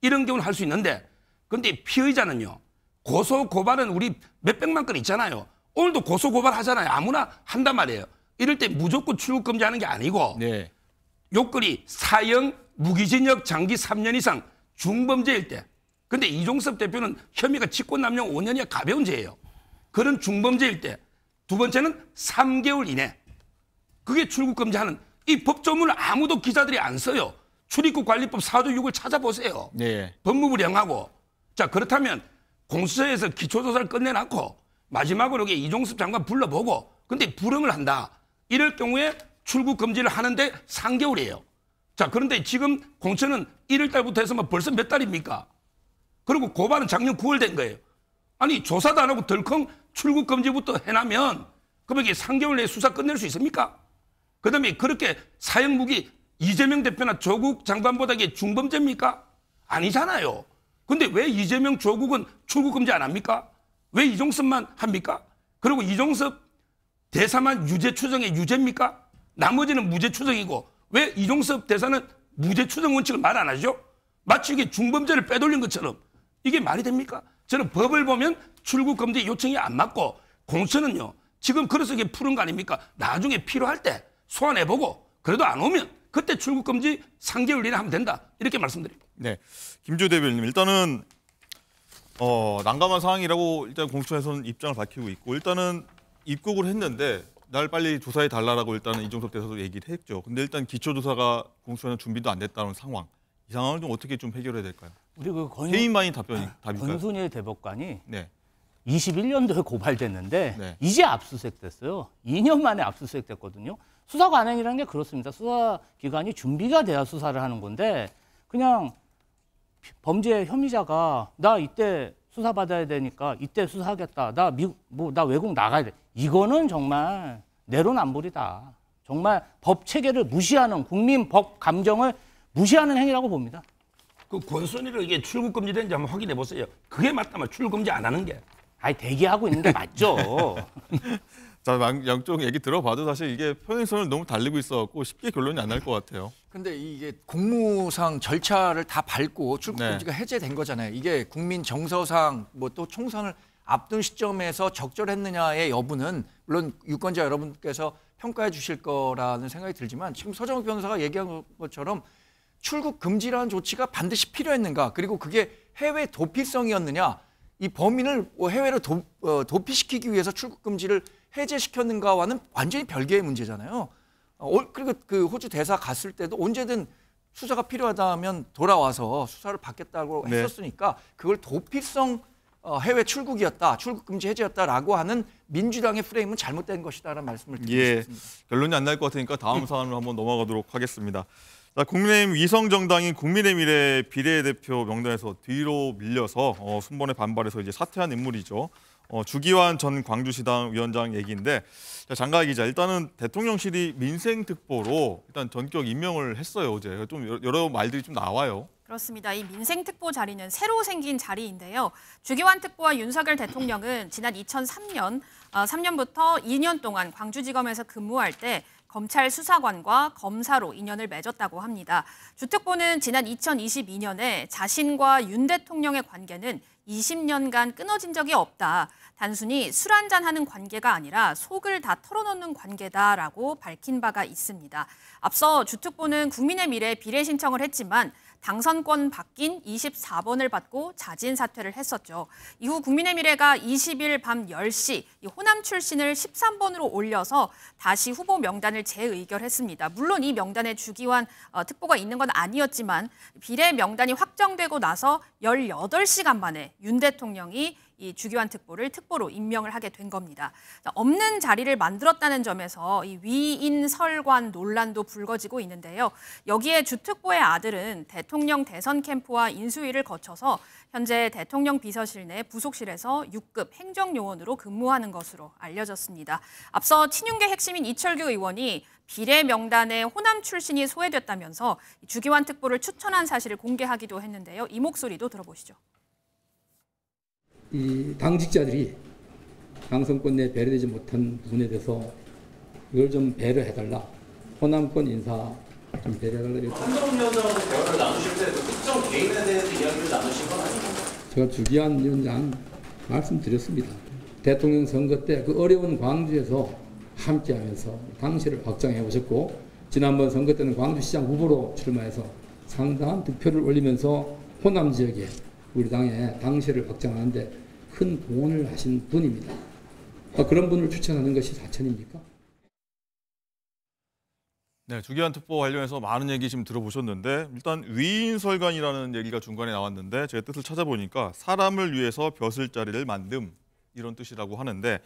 [SPEAKER 6] 이런 경우는 할 수 있는데, 근데 피의자는요, 고소 고발은 우리 몇백만 건 있잖아요. 오늘도 고소 고발 하잖아요. 아무나 한단 말이에요. 이럴 때 무조건 출국 금지하는 게 아니고,
[SPEAKER 1] 네.
[SPEAKER 6] 요건이 사형, 무기징역, 장기 3년 이상 중범죄일 때. 근데 이종섭 대표는 혐의가 직권남용 5년이야 가벼운 죄예요. 그런 중범죄일 때. 두 번째는 3개월 이내. 그게 출국 금지하는, 이 법조문을 아무도 기자들이 안 써요. 출입국 관리법 4조 6을 찾아보세요.
[SPEAKER 1] 네.
[SPEAKER 6] 법무부 령하고. 자, 그렇다면 공수처에서 기초조사를 끝내놨고 마지막으로 이종섭 장관 불러보고, 근데 불응을 한다. 이럴 경우에 출국 금지를 하는데 3개월이에요. 자, 그런데 지금 공처는 1월 달부터 해서 뭐 벌써 몇 달입니까? 그리고 고발은 작년 9월 된 거예요. 아니, 조사도 안 하고 덜컹 출국 금지부터 해놔면 그럼 이게 3개월 내에 수사 끝낼 수 있습니까? 그다음에 그렇게 사형 무기 이재명 대표나 조국 장관보다 이게 중범죄입니까? 아니잖아요. 근데 왜 이재명, 조국은 출국 금지 안 합니까? 왜 이종섭만 합니까? 그리고 이종섭 대사만 유죄 추정의 유죄입니까? 나머지는 무죄 추정이고, 왜 이종섭 대사는 무죄 추정 원칙을 말 안 하죠? 마치 이게 중범죄를 빼돌린 것처럼. 이게 말이 됩니까? 저는 법을 보면 출국 금지 요청이 안 맞고, 공수처는요 지금 그래서 이게 푸른 거 아닙니까? 나중에 필요할 때 소환해보고, 그래도 안 오면 그때 출국 금지 3개월 이내 하면 된다, 이렇게 말씀드립니다.
[SPEAKER 1] 네, 김주호 대변인님, 일단은 난감한 상황이라고 일단 공수처에서는 입장을 밝히고 있고, 일단은 입국을 했는데 날 빨리 조사해 달라라고 일단은 이종섭 대사도 얘기를 했죠. 근데 일단 기초조사가 공수처는 준비도 안 됐다는 상황, 이 상황을 좀 어떻게 좀 해결해야 될까요?
[SPEAKER 5] 우리 그
[SPEAKER 1] 해임만이 답일까요?
[SPEAKER 5] 권순일 대법관이
[SPEAKER 1] 네.
[SPEAKER 5] 21년도에 고발됐는데
[SPEAKER 1] 네.
[SPEAKER 5] 이제 압수수색됐어요. 2년 만에 압수수색됐거든요. 수사 관행이라는 게 그렇습니다. 수사기관이 준비가 돼야 수사를 하는 건데, 그냥 범죄 혐의자가 나 이때 수사받아야 되니까 이때 수사하겠다, 나 외국 나가야 돼, 이거는 정말 내로남불이다. 정말 법 체계를 무시하는, 국민 법 감정을 무시하는 행위라고 봅니다.
[SPEAKER 6] 그 권순위를 이게 출국 금지된지 한번 확인해 보세요. 그게 맞다면 출국 금지 안 하는 게.
[SPEAKER 5] 아니 대기하고 있는 게 맞죠.
[SPEAKER 1] 자, 양쪽 얘기 들어봐도 사실 이게 평행선을 너무 달리고 있어갖고 쉽게 결론이 안 날 것 같아요.
[SPEAKER 2] 근데 이게 공무상 절차를 다 밟고 출국 금지가 해제된 거잖아요. 이게 국민 정서상 뭐 또 총선을 앞둔 시점에서 적절했느냐의 여부는 물론 유권자 여러분께서 평가해 주실 거라는 생각이 들지만 지금 서정욱 변호사가 얘기한 것처럼 출국 금지라는 조치가 반드시 필요했는가, 그리고 그게 해외 도피성이었느냐, 이 범인을 해외로 도피시키기 위해서 출국 금지를 해제시켰는가와는 완전히 별개의 문제잖아요. 그리고 그 호주 대사 갔을 때도 언제든 수사가 필요하다면 돌아와서 수사를 받겠다고 했었으니까 그걸 도피성 해외 출국이었다, 출국 금지 해제였다라고 하는 민주당의 프레임은 잘못된 것이다라는 말씀을 드리고 싶습니다.
[SPEAKER 1] 결론이 안 날 것 같으니까 다음 사안으로 한번 넘어가도록 하겠습니다. 자, 국민의힘 위성정당인 국민의미래 비례대표 명단에서 뒤로 밀려서 순번에 반발해서 이제 사퇴한 인물이죠. 주기환 전 광주시당 위원장 얘기인데, 자, 장가희 기자, 일단은 대통령실이 민생특보로 일단 전격 임명을 했어요. 어제 좀 여러 말들이 좀 나와요.
[SPEAKER 3] 그렇습니다. 이 민생특보 자리는 새로 생긴 자리인데요. 주기환 특보와 윤석열 대통령은 지난 2003년 3년부터 2년 동안 광주지검에서 근무할 때 검찰 수사관과 검사로 인연을 맺었다고 합니다. 주 특보는 지난 2022년에 자신과 윤 대통령의 관계는 20년간 끊어진 적이 없다. 단순히 술 한잔하는 관계가 아니라 속을 다 털어놓는 관계다라고 밝힌 바가 있습니다. 앞서 주 특보는 국민의 미래 비례 신청을 했지만 당선권 바뀐 24번을 받고 자진 사퇴를 했었죠. 이후 국민의 미래가 20일 밤 10시 호남 출신을 13번으로 올려서 다시 후보 명단을 재의결했습니다. 물론 이 명단에 주기환 특보가 있는 건 아니었지만 비례 명단이 확정되고 나서 18시간 만에 윤 대통령이 이 주기환 특보를 특보로 임명을 하게 된 겁니다. 없는 자리를 만들었다는 점에서 이 위인 설관 논란도 불거지고 있는데요. 여기에 주 특보의 아들은 대통령 대선 캠프와 인수위를 거쳐서 현재 대통령 비서실 내 부속실에서 6급 행정요원으로 근무하는 것으로 알려졌습니다. 앞서 친윤계 핵심인 이철규 의원이 비례 명단에 호남 출신이 소외됐다면서 주기환 특보를 추천한 사실을 공개하기도 했는데요. 이 목소리도 들어보시죠.
[SPEAKER 18] 이 당직자들이 당선권 내에 배려되지 못한 부분에 대해서 이걸 좀 배려해달라. 호남권 인사 좀 배려해달라.
[SPEAKER 7] 한동훈 위원장하고 대화를 나누실 때 특정 개인에 대해서 이야기를 나누신 건 아닙니까?
[SPEAKER 18] 제가 주기환 위원장 말씀드렸습니다. 대통령 선거 때 그 어려운 광주에서 함께하면서 당시를 확장해 오셨고, 지난번 선거 때는 광주시장 후보로 출마해서 상당한 득표를 올리면서 호남 지역에 우리 당의 당시를 확장하는데 큰 공헌을 하신 분입니다. 그런 분을 추천하는 것이 사천입니까?
[SPEAKER 1] 네, 주기환 특보 관련해서 많은 얘기 지금 들어보셨는데, 일단 위인설관이라는 얘기가 중간에 나왔는데 제가 뜻을 찾아보니까 사람을 위해서 벼슬자리를 만듦, 이런 뜻이라고 하는데,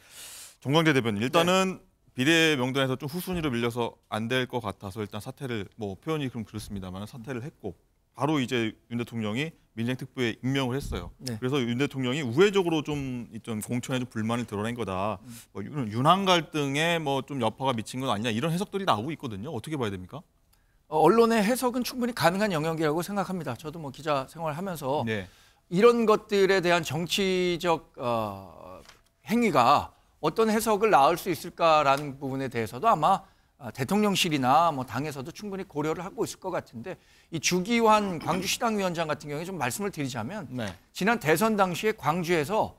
[SPEAKER 1] 정광재 대변인, 일단은 비례 명단에서 좀 후순위로 밀려서 안 될 것 같아서 일단 사퇴를, 뭐 표현이 그럼 그렇습니다만 사퇴를 했고, 바로 이제 윤 대통령이 민생특보에 임명을 했어요. 그래서 윤 대통령이 우회적으로 좀 공천에 좀 불만을 드러낸 거다. 뭐 윤한 갈등에 뭐 좀 여파가 미친 건 아니냐, 이런 해석들이 나오고 있거든요. 어떻게 봐야 됩니까?
[SPEAKER 2] 언론의 해석은 충분히 가능한 영역이라고 생각합니다. 저도 뭐 기자 생활하면서 이런 것들에 대한 정치적 행위가 어떤 해석을 낳을 수 있을까라는 부분에 대해서도 아마 대통령실이나 뭐 당에서도 충분히 고려를 하고 있을 것 같은데, 이 주기환 광주시당 위원장 같은 경우에 좀 말씀을 드리자면 지난 대선 당시에 광주에서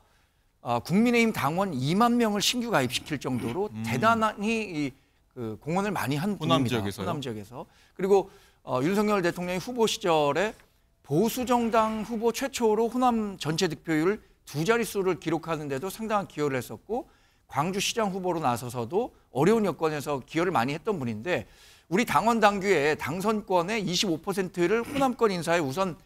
[SPEAKER 2] 국민의힘 당원 2만 명을 신규 가입시킬 정도로 대단히 그 공헌을 많이 한 분입니다. 호남 지역에서. 그리고 윤석열 대통령이 후보 시절에 보수정당 후보 최초로 호남 전체 득표율 2자릿수를 기록하는 데도 상당한 기여를 했었고, 광주시장 후보로 나서서도 어려운 여건에서 기여를 많이 했던 분인데, 우리 당원 당규에 당선권의 25%를 호남권 인사에 우선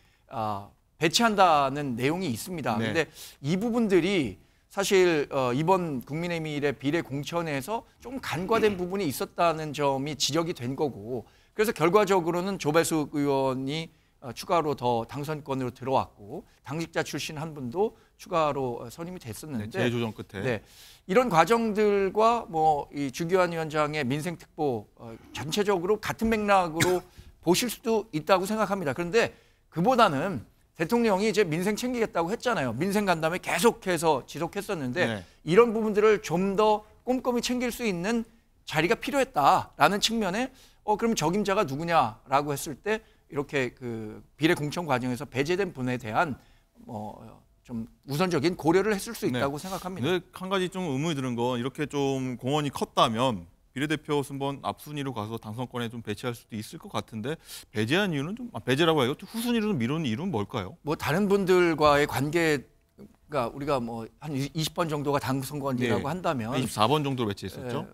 [SPEAKER 2] 배치한다는 내용이 있습니다. 그런데 이 부분들이 사실 이번 국민의미래 비례 공천에서 좀 간과된 부분이 있었다는 점이 지적이 된 거고, 그래서 결과적으로는 조배수 의원이 추가로 더 당선권으로 들어왔고, 당직자 출신 한 분도 추가로 선임이 됐었는데,
[SPEAKER 1] 재조정 끝에
[SPEAKER 2] 이런 과정들과 뭐 이 주기환 위원장의 민생특보 전체적으로 같은 맥락으로 보실 수도 있다고 생각합니다. 그런데 그보다는 대통령이 이제 민생 챙기겠다고 했잖아요. 민생 간담회 계속해서 지속했었는데
[SPEAKER 1] 네.
[SPEAKER 2] 이런 부분들을 좀 더 꼼꼼히 챙길 수 있는 자리가 필요했다라는 측면에 그럼 적임자가 누구냐라고 했을 때 이렇게 그 비례 공천 과정에서 배제된 분에 대한 좀 우선적인 고려를 했을 수 있다고 생각합니다.
[SPEAKER 1] 네, 한 가지 좀 의문이 드는 건 이렇게 좀 공헌이 컸다면 비례대표 순번 앞순위로 가서 당선권에 좀 배치할 수도 있을 것 같은데 배제한 이유는 배제라고 해요. 후순위로 미루는 이유는 뭘까요?
[SPEAKER 2] 뭐 다른 분들과의 관계가 우리가 뭐 한 20번 정도가 당선권이라고 한다면
[SPEAKER 1] 24번 정도로 배치했었죠.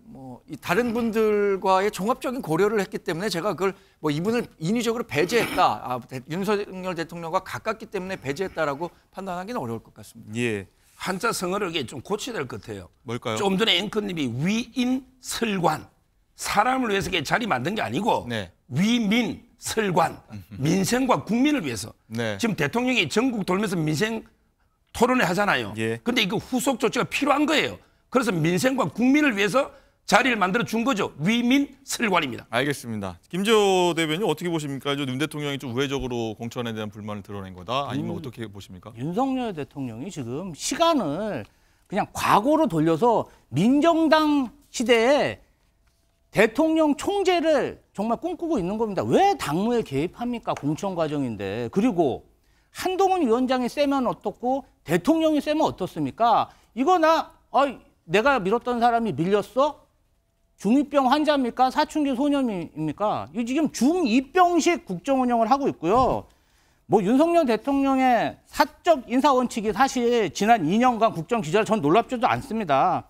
[SPEAKER 2] 이 다른 분들과의 종합적인 고려를 했기 때문에 제가 그걸 뭐 이분을 인위적으로 배제했다, 윤석열 대통령과 가깝기 때문에 배제했다라고 판단하기는 어려울 것 같습니다.
[SPEAKER 1] 예.
[SPEAKER 6] 한자 성어를 이게 좀 고쳐야 될 것 같아요.
[SPEAKER 1] 뭘까요?
[SPEAKER 6] 좀 전에 앵커님이 위인설관, 사람을 위해서 자리 만든 게 아니고 위민설관, 민생과 국민을 위해서. 지금 대통령이 전국 돌면서 민생 토론회 하잖아요. 근데 이거 후속 조치가 필요한 거예요. 그래서 민생과 국민을 위해서 자리를 만들어 준 거죠. 위민설관입니다.
[SPEAKER 1] 알겠습니다. 김재호 대변인 어떻게 보십니까? 윤 대통령이 좀 우회적으로 공천에 대한 불만을 드러낸 거다. 아니면 어떻게 보십니까?
[SPEAKER 5] 윤석열 대통령이 지금 시간을 그냥 과거로 돌려서 민정당 시대에 대통령 총재를 정말 꿈꾸고 있는 겁니다. 왜 당무에 개입합니까? 공천 과정인데. 그리고 한동훈 위원장이 세면 어떻고 대통령이 세면 어떻습니까? 이거 내가 밀었던 사람이 밀렸어? 중2병 환자입니까? 사춘기 소년입니까? 이 지금 중2병식 국정 운영을 하고 있고요. 뭐 윤석열 대통령의 사적 인사 원칙이 사실 지난 2년간 국정 기조를 전 놀랍지도 않습니다.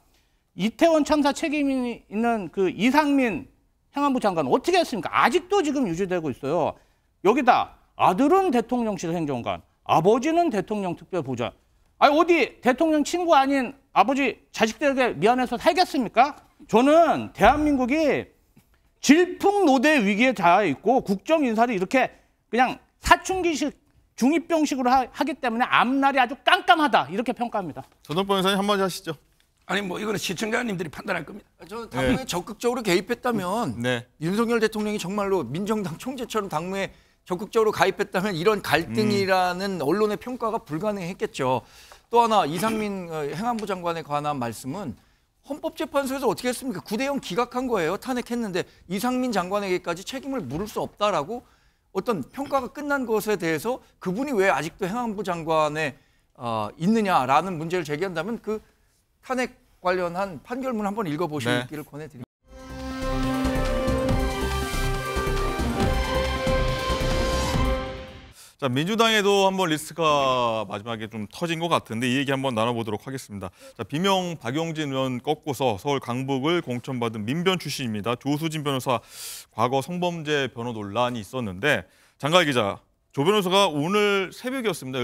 [SPEAKER 5] 이태원 참사 책임이 있는 그 이상민 행안부 장관 어떻게 했습니까? 아직도 지금 유지되고 있어요. 여기다 아들은 대통령실 행정관, 아버지는 대통령 특별보좌. 어디 대통령 친구 아닌 아버지 자식들에게 미안해서 살겠습니까? 저는 대한민국이 질풍노도의 위기에 닿아 있고 국정 인사를 이렇게 그냥 사춘기식 중2병식으로 하기 때문에 앞날이 아주 깜깜하다 이렇게 평가합니다.
[SPEAKER 1] 전덕범 변호사님 한마디 하시죠.
[SPEAKER 6] 아니 뭐 이거는 시청자님들이 판단할 겁니다.
[SPEAKER 2] 저는 당무에 적극적으로 개입했다면 윤석열 대통령이 정말로 민정당 총재처럼 당무에 적극적으로 가입했다면 이런 갈등이라는 언론의 평가가 불가능했겠죠. 또 하나 이상민 행안부 장관에 관한 말씀은 헌법재판소에서 어떻게 했습니까? 9대0 기각한 거예요. 탄핵했는데 이상민 장관에게까지 책임을 물을 수 없다라고 어떤 평가가 끝난 것에 대해서 그분이 왜 아직도 행안부 장관에 있느냐라는 문제를 제기한다면 그 탄핵 관련한 판결문 한번 읽어보시기를 권해드립니다.
[SPEAKER 1] 자, 민주당에도 한번 리스트가 마지막에 좀 터진 것 같은데 이 얘기 한번 나눠보도록 하겠습니다. 자, 비명 박용진 의원 꺾고서 서울 강북을 공천받은 민변 출신입니다. 조수진 변호사 과거 성범죄 변호 논란이 있었는데 장가희 기자, 조 변호사가 오늘 새벽이었습니다.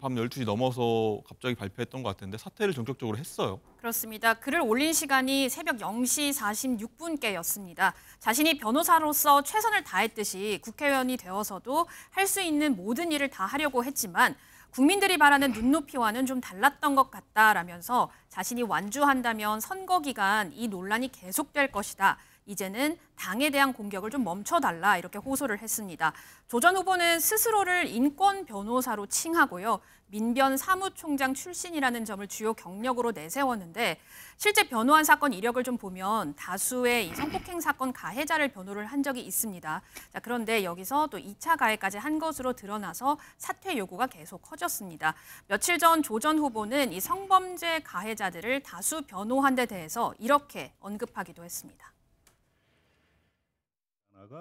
[SPEAKER 1] 밤 12시 넘어서 갑자기 발표했던 것 같은데 사퇴를 전격적으로 했어요.
[SPEAKER 3] 그렇습니다. 글을 올린 시간이 새벽 0시 46분께였습니다. 자신이 변호사로서 최선을 다했듯이 국회의원이 되어서도 할 수 있는 모든 일을 다 하려고 했지만 국민들이 바라는 눈높이와는 좀 달랐던 것 같다라면서 자신이 완주한다면 선거 기간 이 논란이 계속될 것이다. 이제는 당에 대한 공격을 좀 멈춰달라 이렇게 호소를 했습니다. 조 전 후보는 스스로를 인권 변호사로 칭하고요. 민변 사무총장 출신이라는 점을 주요 경력으로 내세웠는데 실제 변호한 사건 이력을 좀 보면 다수의 이 성폭행 사건 가해자를 변호를 한 적이 있습니다. 자, 그런데 여기서 또 2차 가해까지 한 것으로 드러나서 사퇴 요구가 계속 커졌습니다. 며칠 전 조 전 후보는 이 성범죄 가해자들을 다수 변호한 데 대해서 이렇게 언급하기도 했습니다.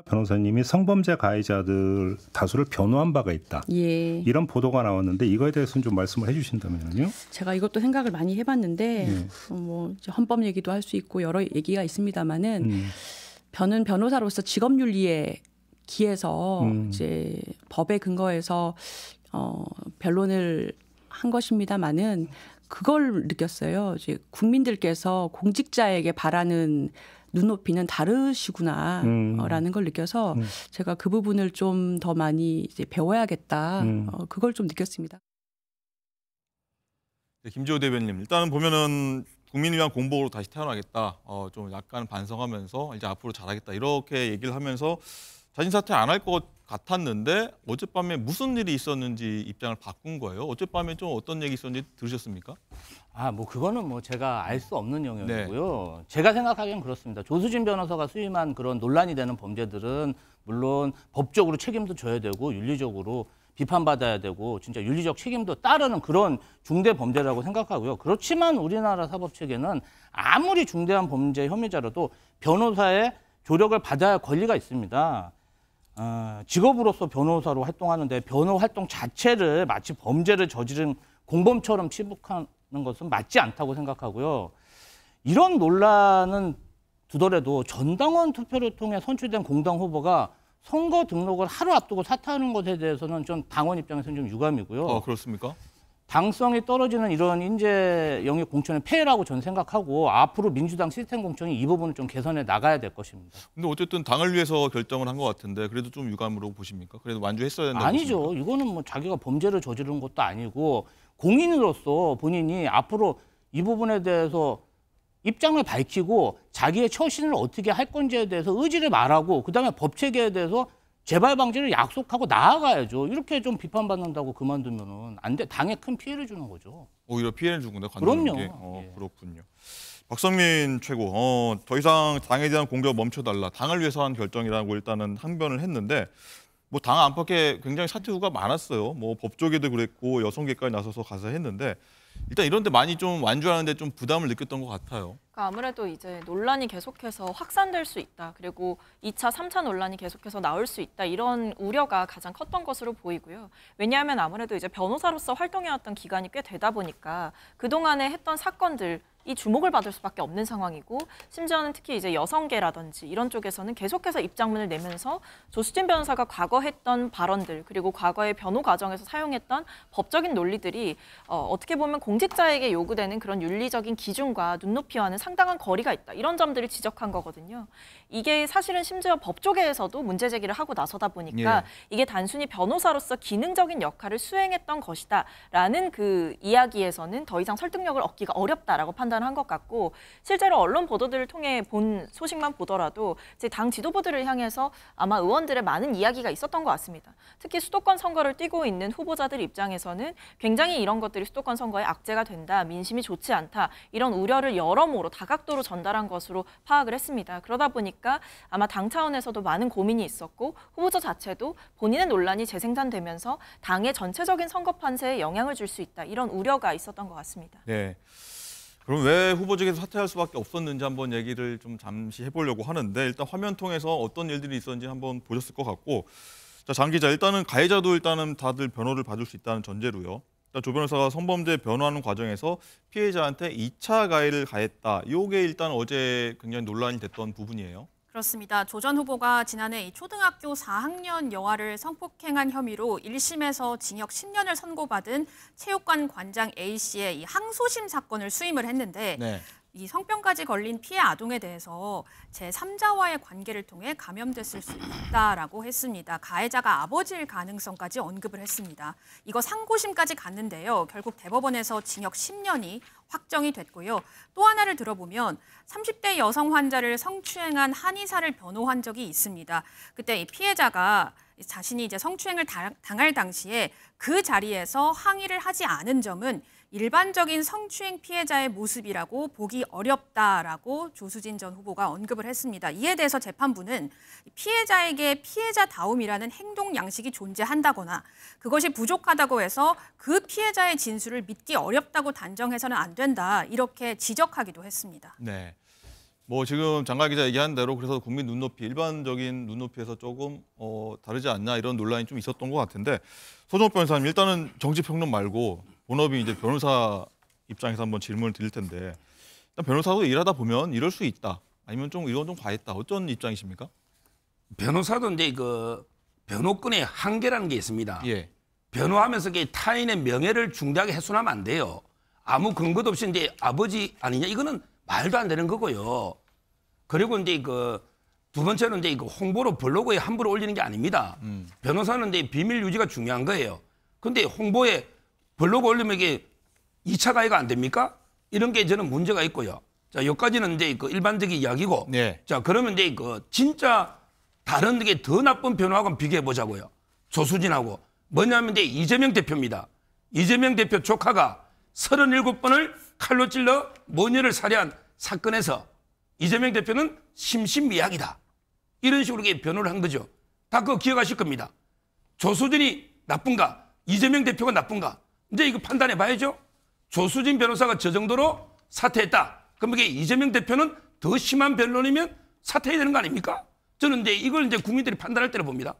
[SPEAKER 19] 변호사님이 성범죄 가해자들 다수를 변호한 바가 있다. 이런 보도가 나왔는데 이거에 대해서는 좀 말씀을 해주신다면요.
[SPEAKER 20] 제가 이것도 생각을 많이 해봤는데 뭐 헌법 얘기도 할 수 있고 여러 얘기가 있습니다만은 저는 변호사로서 직업윤리에 기해서 이제 법에 근거해서 변론을 한 것입니다만은 그걸 느꼈어요. 이제 국민들께서 공직자에게 바라는 눈높이는 다르시구나라는 걸 느껴서 제가 그 부분을 좀 더 많이 이제 배워야겠다. 그걸 좀 느꼈습니다.
[SPEAKER 1] 네, 김재호 대변인님, 일단은 보면은 국민을 위한 공복으로 다시 태어나겠다. 좀 약간 반성하면서 이제 앞으로 잘하겠다. 이렇게 얘기를 하면서 자진 사퇴 안 할 것 같았는데 어젯밤에 무슨 일이 있었는지 입장을 바꾼 거예요. 어젯밤에 좀 어떤 얘기 있었는지 들으셨습니까?
[SPEAKER 5] 뭐 그거는 뭐 제가 알 수 없는 영역이고요. 네. 제가 생각하기엔 그렇습니다. 조수진 변호사가 수임한 그런 논란이 되는 범죄들은 물론 법적으로 책임도 져야 되고 윤리적으로 비판받아야 되고 진짜 윤리적 책임도 따르는 그런 중대 범죄라고 생각하고요. 그렇지만 우리나라 사법체계는 아무리 중대한 범죄 혐의자라도 변호사의 조력을 받아야 할 권리가 있습니다. 직업으로서 변호사로 활동하는데 변호 활동 자체를 마치 범죄를 저지른 공범처럼 치부하는 것은 맞지 않다고 생각하고요. 이런 논란은 두더라도 전당원 투표를 통해 선출된 공당 후보가 선거 등록을 하루 앞두고 사퇴하는 것에 대해서는 좀 당원 입장에서는 좀 유감이고요.
[SPEAKER 1] 그렇습니까?
[SPEAKER 5] 당성이 떨어지는 이런 인재 영역 공천의 폐해라고 저는 생각하고 앞으로 민주당 시스템 공천이 이 부분을 좀 개선해 나가야 될 것입니다.
[SPEAKER 1] 근데 어쨌든 당을 위해서 결정을 한 것 같은데 그래도 좀 유감으로 보십니까? 그래도 완주했어야 된다고
[SPEAKER 5] 아니죠.
[SPEAKER 1] 보십니까?
[SPEAKER 5] 이거는 뭐 자기가 범죄를 저지른 것도 아니고 공인으로서 본인이 앞으로 이 부분에 대해서 입장을 밝히고 자기의 처신을 어떻게 할 건지에 대해서 의지를 말하고 그다음에 법체계에 대해서 재발 방지를 약속하고 나아가야죠. 이렇게 좀 비판받는다고 그만두면은 안 돼. 당에 큰 피해를 주는 거죠.
[SPEAKER 1] 오히려 피해를 주군요.
[SPEAKER 5] 그럼요.
[SPEAKER 1] 게. 그렇군요. 박성민 최고, 더 이상 당에 대한 공격 멈춰달라. 당을 위해서 한 결정이라고 일단은 항변을 했는데 뭐 당 안팎에 굉장히 사퇴 후가 많았어요. 뭐 법조계도 그랬고 여성계까지 나서서 가서 했는데 일단 이런데 많이 좀 완주하는데 좀 부담을 느꼈던 것 같아요.
[SPEAKER 12] 그러니까 아무래도 이제 논란이 계속해서 확산될 수 있다. 그리고 2차, 3차 논란이 계속해서 나올 수 있다. 이런 우려가 가장 컸던 것으로 보이고요. 왜냐하면 아무래도 이제 변호사로서 활동해왔던 기간이 꽤 되다 보니까 그동안에 했던 사건들 이 주목을 받을 수밖에 없는 상황이고 심지어는 특히 이제 여성계라든지 이런 쪽에서는 계속해서 입장문을 내면서 조수진 변호사가 과거 했던 발언들 그리고 과거의 변호 과정에서 사용했던 법적인 논리들이 어떻게 보면 공직자에게 요구되는 그런 윤리적인 기준과 눈높이와는 상당한 거리가 있다. 이런 점들을 지적한 거거든요. 이게 사실은 심지어 법조계에서도 문제 제기를 하고 나서다 보니까 이게 단순히 변호사로서 기능적인 역할을 수행했던 것이다라는 그 이야기에서는 더 이상 설득력을 얻기가 어렵다라고 판단한 것 같고 실제로 언론 보도들을 통해 본 소식만 보더라도 이제 당 지도부들을 향해서 아마 의원들의 많은 이야기가 있었던 것 같습니다. 특히 수도권 선거를 뛰고 있는 후보자들 입장에서는 굉장히 이런 것들이 수도권 선거에 악재가 된다, 민심이 좋지 않다 이런 우려를 여러모로 다각도로 전달한 것으로 파악을 했습니다. 그러다 보니까 아마 당 차원에서도 많은 고민이 있었고 후보자 자체도 본인의 논란이 재생산되면서 당의 전체적인 선거 판세에 영향을 줄 수 있다 이런 우려가 있었던 것 같습니다.
[SPEAKER 1] 네. 그럼 왜 후보직에서 사퇴할 수밖에 없었는지 한번 얘기를 좀 잠시 해보려고 하는데 일단 화면 통해서 어떤 일들이 있었는지 한번 보셨을 것 같고 자, 장 기자 일단은 가해자도 일단은 다들 변호를 받을 수 있다는 전제로요. 일단 조 변호사가 성범죄 변호하는 과정에서 피해자한테 2차 가해를 가했다. 이게 일단 어제 굉장히 논란이 됐던 부분이에요.
[SPEAKER 3] 그렇습니다. 조 전 후보가 지난해 이 초등학교 4학년 여아를 성폭행한 혐의로 1심에서 징역 10년을 선고받은 체육관 관장 A씨의 이 항소심 사건을 수임을 했는데 이 성병까지 걸린 피해 아동에 대해서 제3자와의 관계를 통해 감염됐을 수 있다라고 했습니다. 가해자가 아버지일 가능성까지 언급을 했습니다. 이거 상고심까지 갔는데요. 결국 대법원에서 징역 10년이 확정이 됐고요. 또 하나를 들어보면 30대 여성 환자를 성추행한 한의사를 변호한 적이 있습니다. 그때 이 피해자가 자신이 이제 성추행을 당할 당시에 그 자리에서 항의를 하지 않은 점은 일반적인 성추행 피해자의 모습이라고 보기 어렵다라고 조수진 전 후보가 언급을 했습니다. 이에 대해서 재판부는 피해자에게 피해자다움이라는 행동 양식이 존재한다거나 그것이 부족하다고 해서 그 피해자의 진술을 믿기 어렵다고 단정해서는 안 된다 이렇게 지적하기도 했습니다.
[SPEAKER 1] 네. 뭐 지금 장관 기자 얘기한 대로 그래서 국민 눈높이, 일반적인 눈높이에서 조금 다르지 않냐 이런 논란이 좀 있었던 것 같은데 소정욱 변호사님 일단은 정치평론 말고 본업이 이제 변호사 입장에서 한번 질문을 드릴 텐데 일단 변호사도 일하다 보면 이럴 수 있다. 아니면 좀 이건 좀 과했다. 어떤 입장이십니까?
[SPEAKER 6] 변호사도 이제 그 변호권의 한계라는 게 있습니다. 변호하면서 타인의 명예를 중대하게 훼손하면 안 돼요. 아무 근거도 없이 이제 아버지 아니냐 이거는 말도 안 되는 거고요. 그리고 이제 두 번째는 이제 홍보로 블로그에 함부로 올리는 게 아닙니다. 변호사는 이제 비밀 유지가 중요한 거예요. 근데 홍보에 블로그 올리면 이게 2차 가해가 안 됩니까? 이런 게 저는 문제가 있고요. 자, 여기까지는 이제 일반적인 이야기고. 자, 그러면 이제 진짜 다른 게 더 나쁜 변호하고 비교해 보자고요. 조수진하고. 뭐냐면 이제 이재명 대표입니다. 이재명 대표 조카가 37번을 칼로 찔러 모녀를 살해한 사건에서 이재명 대표는 심신미약이다. 이런 식으로 변호를 한 거죠. 다 그거 기억하실 겁니다. 조수진이 나쁜가? 이재명 대표가 나쁜가? 이제 이거 판단해 봐야죠. 조수진 변호사가 저 정도로 사퇴했다. 그럼 이게 이재명 대표는 더 심한 변론이면 사퇴해야 되는 거 아닙니까? 저는 이제 이걸 이제 국민들이 판단할 때로 봅니다.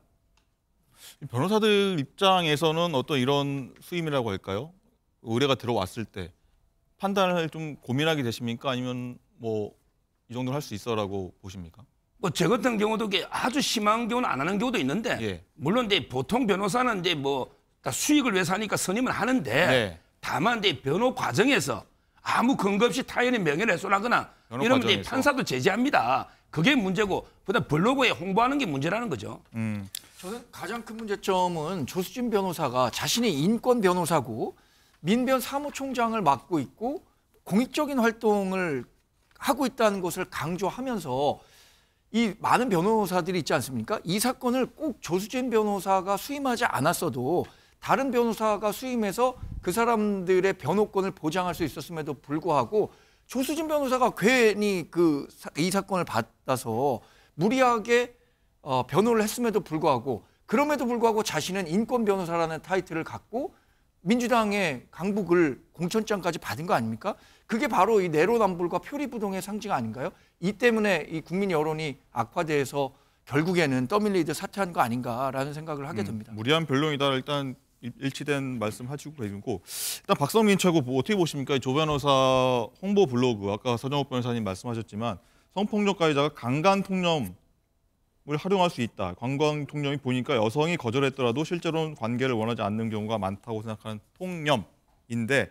[SPEAKER 1] 변호사들 입장에서는 어떤 이런 수임이라고 할까요? 의뢰가 들어왔을 때 판단을 좀 고민하게 되십니까? 아니면 뭐 이 정도는 할 수 있어라고 보십니까?
[SPEAKER 6] 뭐 저 같은 경우도 아주 심한 경우는 안 하는 경우도 있는데
[SPEAKER 1] 예.
[SPEAKER 6] 물론 이제 보통 변호사는 이제 뭐 다 수익을 위해서 하니까 선임을 하는데
[SPEAKER 1] 네.
[SPEAKER 6] 다만 이제 변호 과정에서 아무 근거 없이 타인의 명예를 훼손하거나 이러면 이제 판사도 제재합니다. 그게 문제고 보다 블로그에 홍보하는 게 문제라는 거죠.
[SPEAKER 2] 저는 가장 큰 문제점은 조수진 변호사가 자신이 인권 변호사고 민변 사무총장을 맡고 있고 공익적인 활동을 하고 있다는 것을 강조하면서 이 많은 변호사들이 있지 않습니까? 이 사건을 꼭 조수진 변호사가 수임하지 않았어도 다른 변호사가 수임해서 그 사람들의 변호권을 보장할 수 있었음에도 불구하고 조수진 변호사가 괜히 이 사건을 받아서 무리하게 변호를 했음에도 불구하고 그럼에도 불구하고 자신은 인권 변호사라는 타이틀을 갖고 민주당의 강북을 공천장까지 받은 거 아닙니까? 그게 바로 이 내로남불과 표리부동의 상징 아닌가요? 이 때문에 이 국민 여론이 악화돼서 결국에는 떠밀리듯 사퇴한 거 아닌가라는 생각을 하게 됩니다.
[SPEAKER 1] 무리한 변론이다. 일단 일치된 말씀 하시고 계시고 일단 박성민 최고 어떻게 보십니까? 조 변호사 홍보 블로그 아까 서정욱 변호사님 말씀하셨지만 성폭력 가해자가 강간 통념을 활용할 수 있다. 관광 통념이 보니까 여성이 거절했더라도 실제로는 관계를 원하지 않는 경우가 많다고 생각하는 통념인데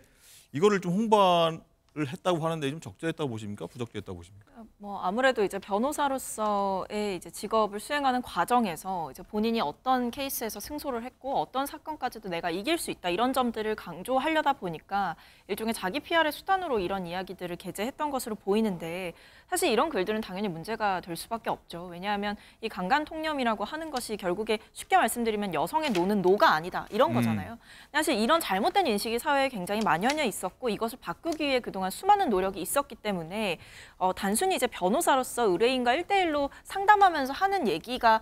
[SPEAKER 1] 이거를 좀 홍보를 했다고 하는데 좀 적절했다고 보십니까? 부적절했다고 보십니까?
[SPEAKER 12] 뭐 아무래도 이제 변호사로서의 이제 직업을 수행하는 과정에서 이제 본인이 어떤 케이스에서 승소를 했고 어떤 사건까지도 내가 이길 수 있다 이런 점들을 강조하려다 보니까 일종의 자기 PR의 수단으로 이런 이야기들을 게재했던 것으로 보이는데 사실 이런 글들은 당연히 문제가 될 수밖에 없죠. 왜냐하면 이 강간 통념이라고 하는 것이 결국에 쉽게 말씀드리면 여성의 노는 노가 아니다 이런 거잖아요. 사실 이런 잘못된 인식이 사회에 굉장히 만연해 있었고 이것을 바꾸기 위해 그동안 수많은 노력이 있었기 때문에 단순히 이제 변호사로서 의뢰인과 1대1로 상담하면서 하는 얘기가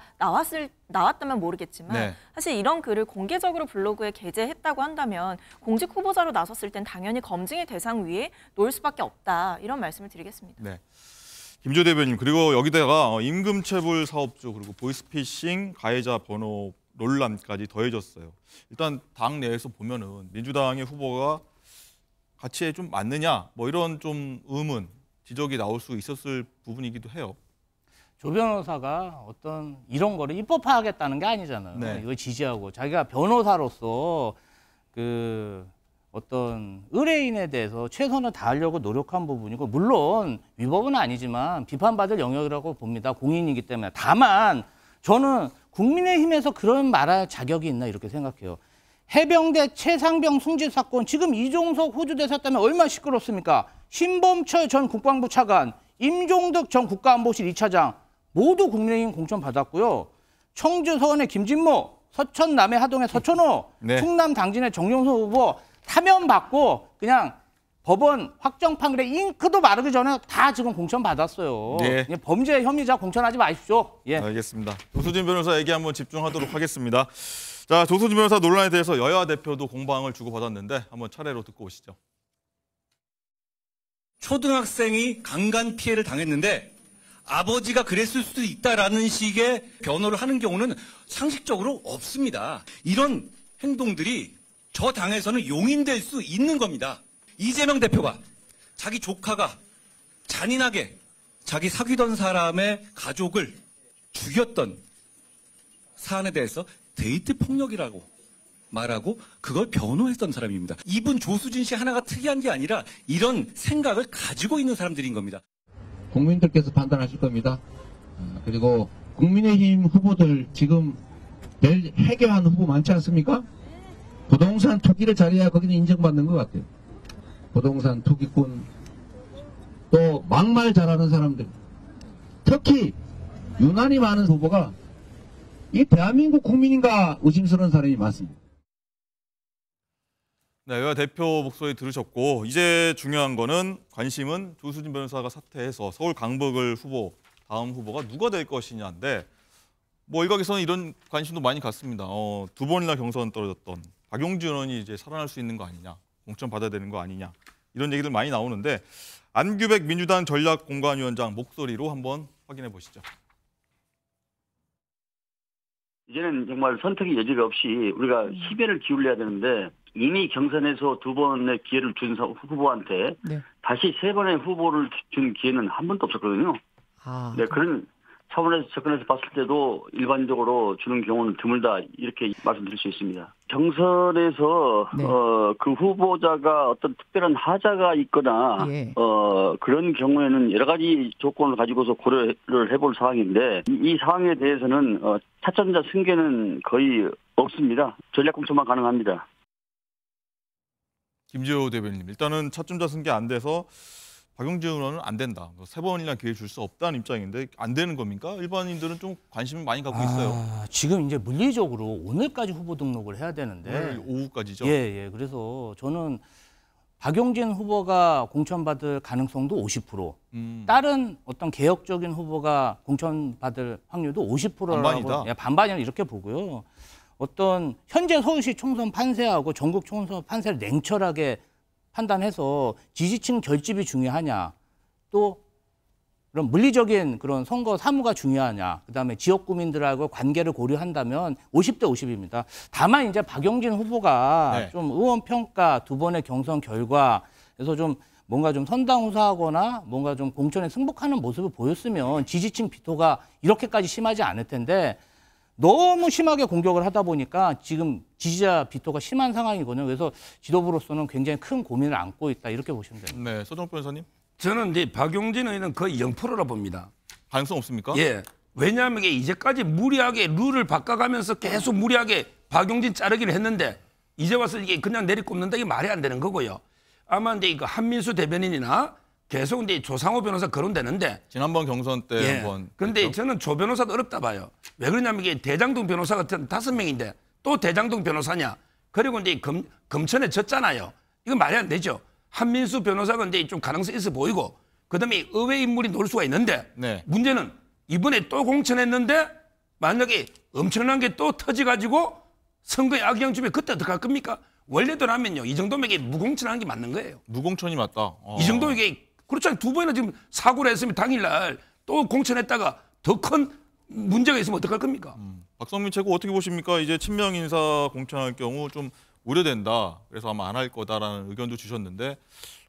[SPEAKER 12] 나왔다면 모르겠지만
[SPEAKER 1] 네.
[SPEAKER 12] 사실 이런 글을 공개적으로 블로그에 게재했다고 한다면 공직 후보자로 나섰을 땐 당연히 검증의 대상 위에 놓일 수밖에 없다 이런 말씀을 드리겠습니다.
[SPEAKER 1] 네. 김조 대변인 그리고 여기다가 임금체불 사업주 그리고 보이스피싱 가해자 번호 논란까지 더해졌어요. 일단 당 내에서 보면은 민주당의 후보가 가치에 좀 맞느냐 뭐 이런 좀 의문 지적이 나올 수 있었을 부분이기도 해요.
[SPEAKER 5] 조 변호사가 어떤 이런 거를 입법화하겠다는 게 아니잖아요.
[SPEAKER 1] 네.
[SPEAKER 5] 이걸 지지하고 자기가 변호사로서 그 어떤 의뢰인에 대해서 최선을 다하려고 노력한 부분이고 물론 위법은 아니지만 비판받을 영역이라고 봅니다. 공인이기 때문에. 다만 저는 국민의힘에서 그런 말할 자격이 있나 이렇게 생각해요. 해병대 최상병 승진 사건 지금 이종석 호주 대사 때문에 얼마나 시끄럽습니까? 신범철 전 국방부 차관, 임종득 전 국가안보실 2차장 모두 국민의힘 공천 받았고요. 청주 서원의 김진모, 서천 남해 하동의 서천호,
[SPEAKER 1] 네.
[SPEAKER 5] 충남 당진의 정용수 후보 사면 받고 그냥 법원 확정 판결에 잉크도 마르기 전에 다 지금 공천 받았어요.
[SPEAKER 1] 네.
[SPEAKER 5] 범죄 혐의자 공천하지 마십시오. 예.
[SPEAKER 1] 알겠습니다. 조수진 변호사 얘기 한번 집중하도록 하겠습니다. 자, 조수진 변호사 논란에 대해서 여야 대표도 공방을 주고받았는데 한번 차례로 듣고 오시죠.
[SPEAKER 4] 초등학생이 강간 피해를 당했는데 아버지가 그랬을 수도 있다라는 식의 변호를 하는 경우는 상식적으로 없습니다. 이런 행동들이 저 당에서는 용인될 수 있는 겁니다. 이재명 대표가 자기 조카가 잔인하게 자기 사귀던 사람의 가족을 죽였던 사안에 대해서 데이트 폭력이라고 말하고 그걸 변호했던 사람입니다. 이분 조수진 씨 하나가 특이한 게 아니라 이런 생각을 가지고 있는 사람들인 겁니다.
[SPEAKER 21] 국민들께서 판단하실 겁니다. 그리고 국민의힘 후보들 지금 내일 해결하는 후보 많지 않습니까? 부동산 투기를 잘해야 거기는 인정받는 것 같아요. 부동산 투기꾼 또 막말 잘하는 사람들 특히 유난히 많은 후보가 이 대한민국 국민인가 의심스러운 사람이 많습니다.
[SPEAKER 1] 네, 여야 대표 목소리 들으셨고 이제 중요한 거는 관심은 조수진 변호사가 사퇴해서 서울 강북을 다음 후보가 누가 될 것이냐인데 뭐 일각에서는 이런 관심도 많이 갖습니다. 두 번이나 경선 떨어졌던 박용진 의원이 이제 살아날 수 있는 거 아니냐, 공천 받아야 되는 거 아니냐 이런 얘기들 많이 나오는데 안규백 민주당 전략공관위원장 목소리로 한번 확인해 보시죠.
[SPEAKER 8] 이제는 정말 선택의 여지가 없이 우리가 희배를 기울여야 되는데 이미 경선에서 두 번의 기회를 준 후보한테 다시 세 번의 후보를 준 기회는 한 번도 없었거든요. 네, 그런 차원에서 접근해서 봤을 때도 일반적으로 주는 경우는 드물다 이렇게 말씀드릴 수 있습니다. 경선에서 그 후보자가 어떤 특별한 하자가 있거나 그런 경우에는 여러 가지 조건을 가지고서 고려를 해볼 사항인데 이 사항에 대해서는 차전자 승계는 거의 없습니다. 전략공천만 가능합니다.
[SPEAKER 1] 김재호 대변인, 일단은 차점자 승계 안 돼서 박용진 의원은 안 된다. 세 번이나 기회 줄 수 없다는 입장인데 안 되는 겁니까? 일반인들은 좀 관심을 많이 갖고 있어요.
[SPEAKER 5] 지금 이제 물리적으로 오늘까지 후보 등록을 해야 되는데
[SPEAKER 1] 오늘 오후까지죠?
[SPEAKER 5] 예. 그래서 저는 박용진 후보가 공천받을 가능성도 50%, 다른 어떤 개혁적인 후보가 공천받을 확률도 50%라고
[SPEAKER 1] 반반이다.
[SPEAKER 5] 반반이라 이렇게 보고요. 어떤 현재 서울시 총선 판세하고 전국 총선 판세를 냉철하게 판단해서 지지층 결집이 중요하냐, 또 그런 물리적인 그런 선거 사무가 중요하냐, 그다음에 지역 구민들하고 관계를 고려한다면 50대 50입니다. 다만 이제 박용진 후보가 좀 의원 평가 두 번의 경선 결과에서 좀 뭔가 좀 선당후사하거나 뭔가 좀 공천에 승복하는 모습을 보였으면 지지층 비토가 이렇게까지 심하지 않을 텐데 너무 심하게 공격을 하다 보니까 지금 지지자 비토가 심한 상황이거든요. 그래서 지도부로서는 굉장히 큰 고민을 안고 있다 이렇게 보시면 됩니다.
[SPEAKER 1] 네, 서정욱 변호사님.
[SPEAKER 6] 저는 이제 박용진 의원은 거의 0%라 봅니다.
[SPEAKER 1] 가능성 없습니까?
[SPEAKER 6] 예. 왜냐하면 이제까지 무리하게 룰을 바꿔가면서 계속 무리하게 박용진 자르기를 했는데 이제 와서 이게 그냥 내리꼽는다 이게 말이 안 되는 거고요. 아마 이제 이거 한민수 대변인이나 계속 이제 조상호 변호사 거론되는데
[SPEAKER 1] 지난번 경선 때 한번.
[SPEAKER 6] 그런데
[SPEAKER 1] 그렇죠?
[SPEAKER 6] 저는 조 변호사도 어렵다 봐요. 왜 그러냐면 이게 대장동 변호사 같은 5명인데 또 대장동 변호사냐? 그리고 이제 검천에 졌잖아요. 이건 말이 안 되죠. 한민수 변호사가 이제 좀 가능성이 있어 보이고 그다음에 의외 인물이 놓을 수가 있는데 문제는 이번에 또 공천했는데 만약에 엄청난 게 또 터져가지고 선거에 악영 주면 그때 어떡할 겁니까? 원래대로라면요 이 정도면 이게 무공천하는 게 맞는 거예요.
[SPEAKER 1] 무공천이 맞다.
[SPEAKER 6] 이 정도 이게 그렇잖아요. 두 번이나 지금 사고를 했으면 당일날 또 공천했다가 더 큰 문제가 있으면 어떡할 겁니까?
[SPEAKER 1] 박성민 최고 어떻게 보십니까? 이제 친명 인사 공천할 경우 좀 우려된다. 그래서 아마 안 할 거다라는 의견도 주셨는데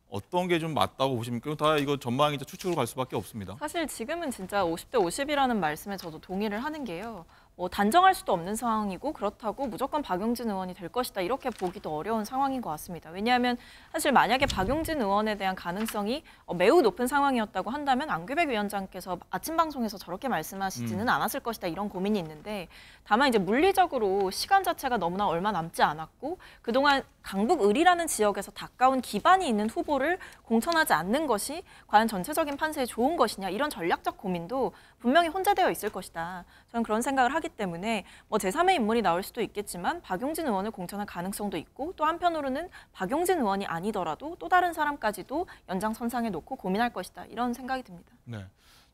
[SPEAKER 1] 어떤 게 좀 맞다고 보십니까? 다 이거 전망이자 추측으로 갈 수밖에 없습니다.
[SPEAKER 12] 사실 지금은 진짜 50대 50이라는 말씀에 저도 동의를 하는 게요. 뭐 단정할 수도 없는 상황이고 그렇다고 무조건 박용진 의원이 될 것이다 이렇게 보기도 어려운 상황인 것 같습니다. 왜냐하면 사실 만약에 박용진 의원에 대한 가능성이 매우 높은 상황이었다고 한다면 안규백 위원장께서 아침 방송에서 저렇게 말씀하시지는 않았을 것이다 이런 고민이 있는데 다만 이제 물리적으로 시간 자체가 너무나 얼마 남지 않았고 그동안 강북을이라는 지역에서 가까운 기반이 있는 후보를 공천하지 않는 것이 과연 전체적인 판세에 좋은 것이냐 이런 전략적 고민도 분명히 혼재되어 있을 것이다. 저는 그런 생각을 하기 때문에 뭐 제3의 인물이 나올 수도 있겠지만 박용진 의원을 공천할 가능성도 있고 또 한편으로는 박용진 의원이 아니더라도 또 다른 사람까지도 연장선상에 놓고 고민할 것이다. 이런 생각이 듭니다.
[SPEAKER 1] 네.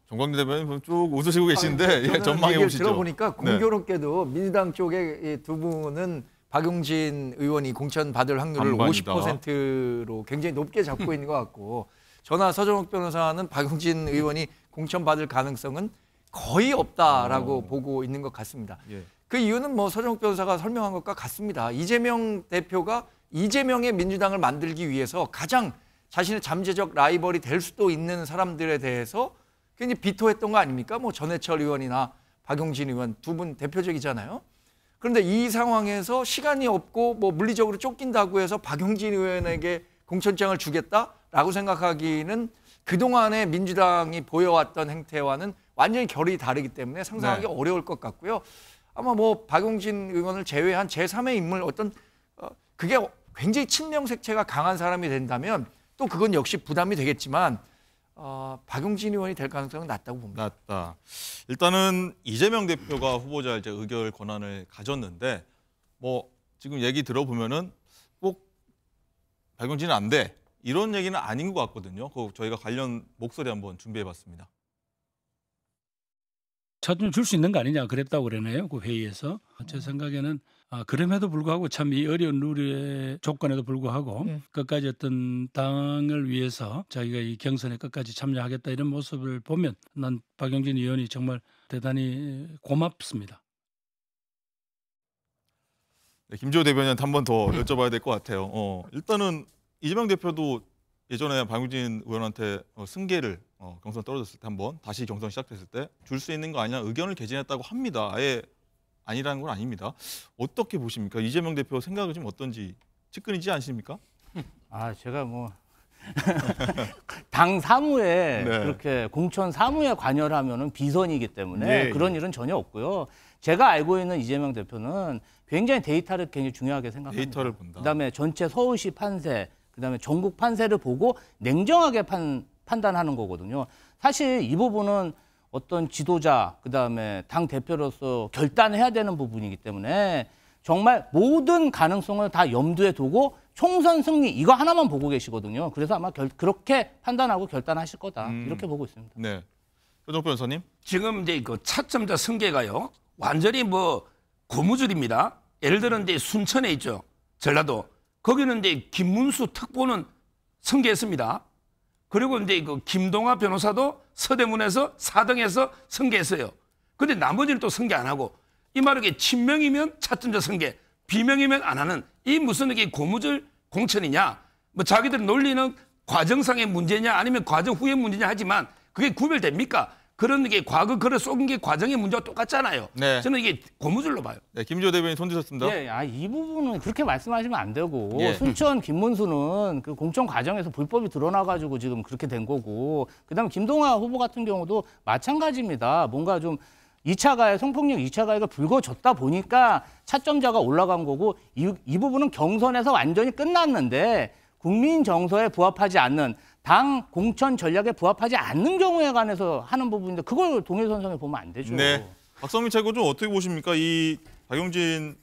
[SPEAKER 1] 정광대 대변인 쭉 웃으시고 계신데 전망해 보시죠.
[SPEAKER 2] 들어보니까 공교롭게도 민주당 쪽에 두 분은 박용진 의원이 공천 받을 확률을
[SPEAKER 1] 반반이다.
[SPEAKER 2] 50%로 굉장히 높게 잡고 있는 것 같고 저나 서정욱 변호사는 박용진 의원이 공천 받을 가능성은 거의 없다라고 보고 있는 것 같습니다. 그 이유는 뭐 서정욱 변호사가 설명한 것과 같습니다. 이재명 대표가 이재명의 민주당을 만들기 위해서 가장 자신의 잠재적 라이벌이 될 수도 있는 사람들에 대해서 굉장히 비토했던 거 아닙니까? 뭐 전해철 의원이나 박용진 의원 두 분 대표적이잖아요. 그런데 이 상황에서 시간이 없고 뭐 물리적으로 쫓긴다고 해서 박용진 의원에게 공천장을 주겠다라고 생각하기는 그동안의 민주당이 보여왔던 행태와는 완전히 결이 다르기 때문에 상상하기 어려울 것 같고요. 아마 뭐 박용진 의원을 제외한 제3의 인물 어떤 그게 굉장히 친명색채가 강한 사람이 된다면 또 그건 역시 부담이 되겠지만 박용진 의원이 될 가능성은 낮다고 봅니다.
[SPEAKER 1] 낮다. 일단은 이재명 대표가 후보자 이제 의결 권한을 가졌는데 뭐 지금 얘기 들어보면은 꼭 박용진은 안 돼. 이런 얘기는 아닌 것 같거든요. 그 저희가 관련 목소리 한번 준비해봤습니다.
[SPEAKER 9] 차좀 줄 수 있는 거 아니냐 그랬다고 그러네요. 그 회의에서. 제 생각에는 그럼에도 불구하고 참 이 어려운 룰의 조건에도 불구하고 끝까지 어떤 당을 위해서 자기가 이 경선에 끝까지 참여하겠다 이런 모습을 보면 난 박용진 의원이 정말 대단히 고맙습니다.
[SPEAKER 1] 네, 김지호 대변인한테 한 번 더 여쭤봐야 될 것 같아요. 일단은 이재명 대표도 예전에 박용진 의원한테 승계를 경선 떨어졌을 때 한번 다시 경선 시작됐을 때 줄 수 있는 거 아니냐 의견을 개진했다고 합니다. 아예 아니라는 건 아닙니다. 어떻게 보십니까? 이재명 대표 생각은 좀 어떤지 측근이지 않습니까?
[SPEAKER 5] 제가 뭐 당 사무에
[SPEAKER 1] 네.
[SPEAKER 5] 그렇게 공천 사무에 관여를 하면은 비선이기 때문에
[SPEAKER 1] 네,
[SPEAKER 5] 그런 일은 전혀 없고요. 제가 알고 있는 이재명 대표는 굉장히 데이터를 굉장히 중요하게 생각합니다.
[SPEAKER 1] 데이터를 본다.
[SPEAKER 5] 그다음에 전체 서울시 판세, 그다음에 전국 판세를 보고 냉정하게 판단하는 거거든요. 사실 이 부분은 어떤 지도자, 그다음에 당 대표로서 결단해야 되는 부분이기 때문에 정말 모든 가능성을 다 염두에 두고 총선 승리 이거 하나만 보고 계시거든요. 그래서 아마 그렇게 판단하고 결단하실 거다 이렇게 보고 있습니다.
[SPEAKER 1] 네, 표정 변호사님.
[SPEAKER 6] 지금 이제 그 차점자 승계가요 완전히 뭐 고무줄입니다. 예를 들어 이제 순천에 있죠, 전라도. 거기는 이제 김문수 특보는 승계했습니다. 그리고 이제 그 김동아 변호사도 서대문에서 4등에서 승계했어요. 근데 나머지는 또 승계 안 하고 이 말은 게 친명이면 차점자 승계, 비명이면 안 하는 이 무슨 이게 고무줄 공천이냐? 뭐 자기들 논리는 과정상의 문제냐 아니면 과정 후의 문제냐 하지만 그게 구별됩니까? 그런 게 과거 글을 쏘은 게 과정의 문제와 똑같잖아요.
[SPEAKER 1] 네.
[SPEAKER 6] 저는 이게 고무줄로 봐요.
[SPEAKER 1] 네, 김지호 대변인 손 드셨습니다.
[SPEAKER 5] 예, 이 부분은 그렇게 말씀하시면 안 되고
[SPEAKER 1] 예.
[SPEAKER 5] 순천 김문수는 그 공천 과정에서 불법이 드러나가지고 지금 그렇게 된 거고 그다음에 김동아 후보 같은 경우도 마찬가지입니다. 뭔가 좀 2차 가해, 성폭력 2차 가해가 불거졌다 보니까 차점자가 올라간 거고 이 부분은 경선에서 완전히 끝났는데 국민 정서에 부합하지 않는 당 공천 전략에 부합하지 않는 경우에 관해서 하는 부분인데 그걸 동일선상에 보면 안 되죠.
[SPEAKER 1] 네, 박성민 최고좀 어떻게 보십니까? 이 박용진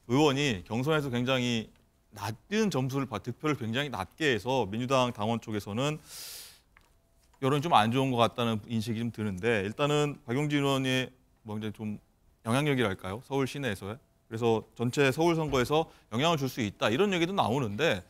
[SPEAKER 1] 의원이 경선에서 굉장히 낮은 점수를 득표를 굉장히 낮게 해서 민주당 당원 쪽에서는 여론이 좀 안 좋은 것 같다는 인식이 좀 드는데 일단은 박용진 의원이 뭐 이제 좀 영향력이랄까요? 서울 시내에서의. 그래서 전체 서울 선거에서 영향을 줄 수 있다 이런 얘기도 나오는데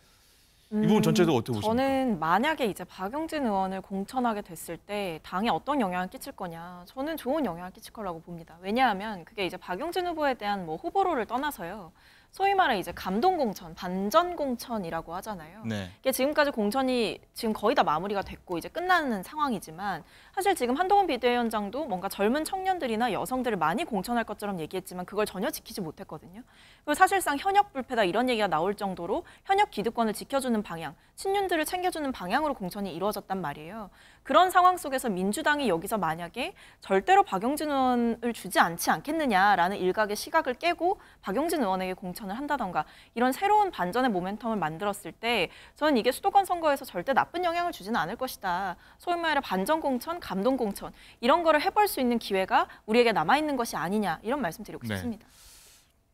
[SPEAKER 1] 이 부분 전체도 어떻게 보십니까?
[SPEAKER 12] 저는 만약에 이제 박용진 의원을 공천하게 됐을 때 당에 어떤 영향을 끼칠 거냐, 저는 좋은 영향을 끼칠 거라고 봅니다. 왜냐하면 그게 이제 박용진 후보에 대한 뭐 후보로를 떠나서요. 소위 말해 이제 감동 공천, 반전 공천이라고 하잖아요.
[SPEAKER 1] 네.
[SPEAKER 12] 이게 지금까지 공천이 지금 거의 다 마무리가 됐고 이제 끝나는 상황이지만 사실 지금 한동훈 비대위원장도 뭔가 젊은 청년들이나 여성들을 많이 공천할 것처럼 얘기했지만 그걸 전혀 지키지 못했거든요. 그리고 사실상 현역 불패다 이런 얘기가 나올 정도로 현역 기득권을 지켜주는 방향, 친윤들을 챙겨주는 방향으로 공천이 이루어졌단 말이에요. 그런 상황 속에서 민주당이 여기서 만약에 절대로 박용진 의원을 주지 않지 않겠느냐라는 일각의 시각을 깨고 박용진 의원에게 공천을 한다던가 이런 새로운 반전의 모멘텀을 만들었을 때 저는 이게 수도권 선거에서 절대 나쁜 영향을 주지는 않을 것이다. 소위 말해 반전 공천, 감동 공천 이런 거를 해볼 수 있는 기회가 우리에게 남아있는 것이 아니냐 이런 말씀 드리고 싶습니다.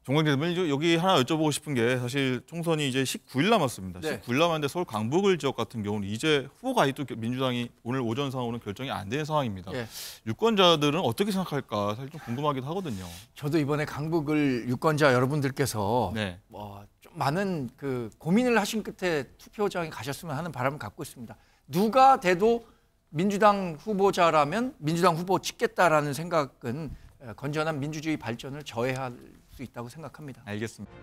[SPEAKER 1] 정관계 대변인 여기 하나 여쭤보고 싶은 게 사실 총선이 이제 19일 남았습니다.
[SPEAKER 2] 네.
[SPEAKER 1] 19일 남았는데 서울 강북을 지역 같은 경우는 이제 후보가 아직도 민주당이 오늘 오전 상으로는 결정이 안 되는 상황입니다.
[SPEAKER 2] 예.
[SPEAKER 1] 유권자들은 어떻게 생각할까 사실 좀 궁금하기도 하거든요.
[SPEAKER 2] 저도 이번에 강북을 유권자 여러분들께서
[SPEAKER 1] 네.
[SPEAKER 2] 좀 많은 그 고민을 하신 끝에 투표장에 가셨으면 하는 바람을 갖고 있습니다. 누가 돼도 민주당 후보자라면 민주당 후보 찍겠다라는 생각은 건전한 민주주의 발전을 저해할 수 있다고 생각합니다.
[SPEAKER 1] 알겠습니다.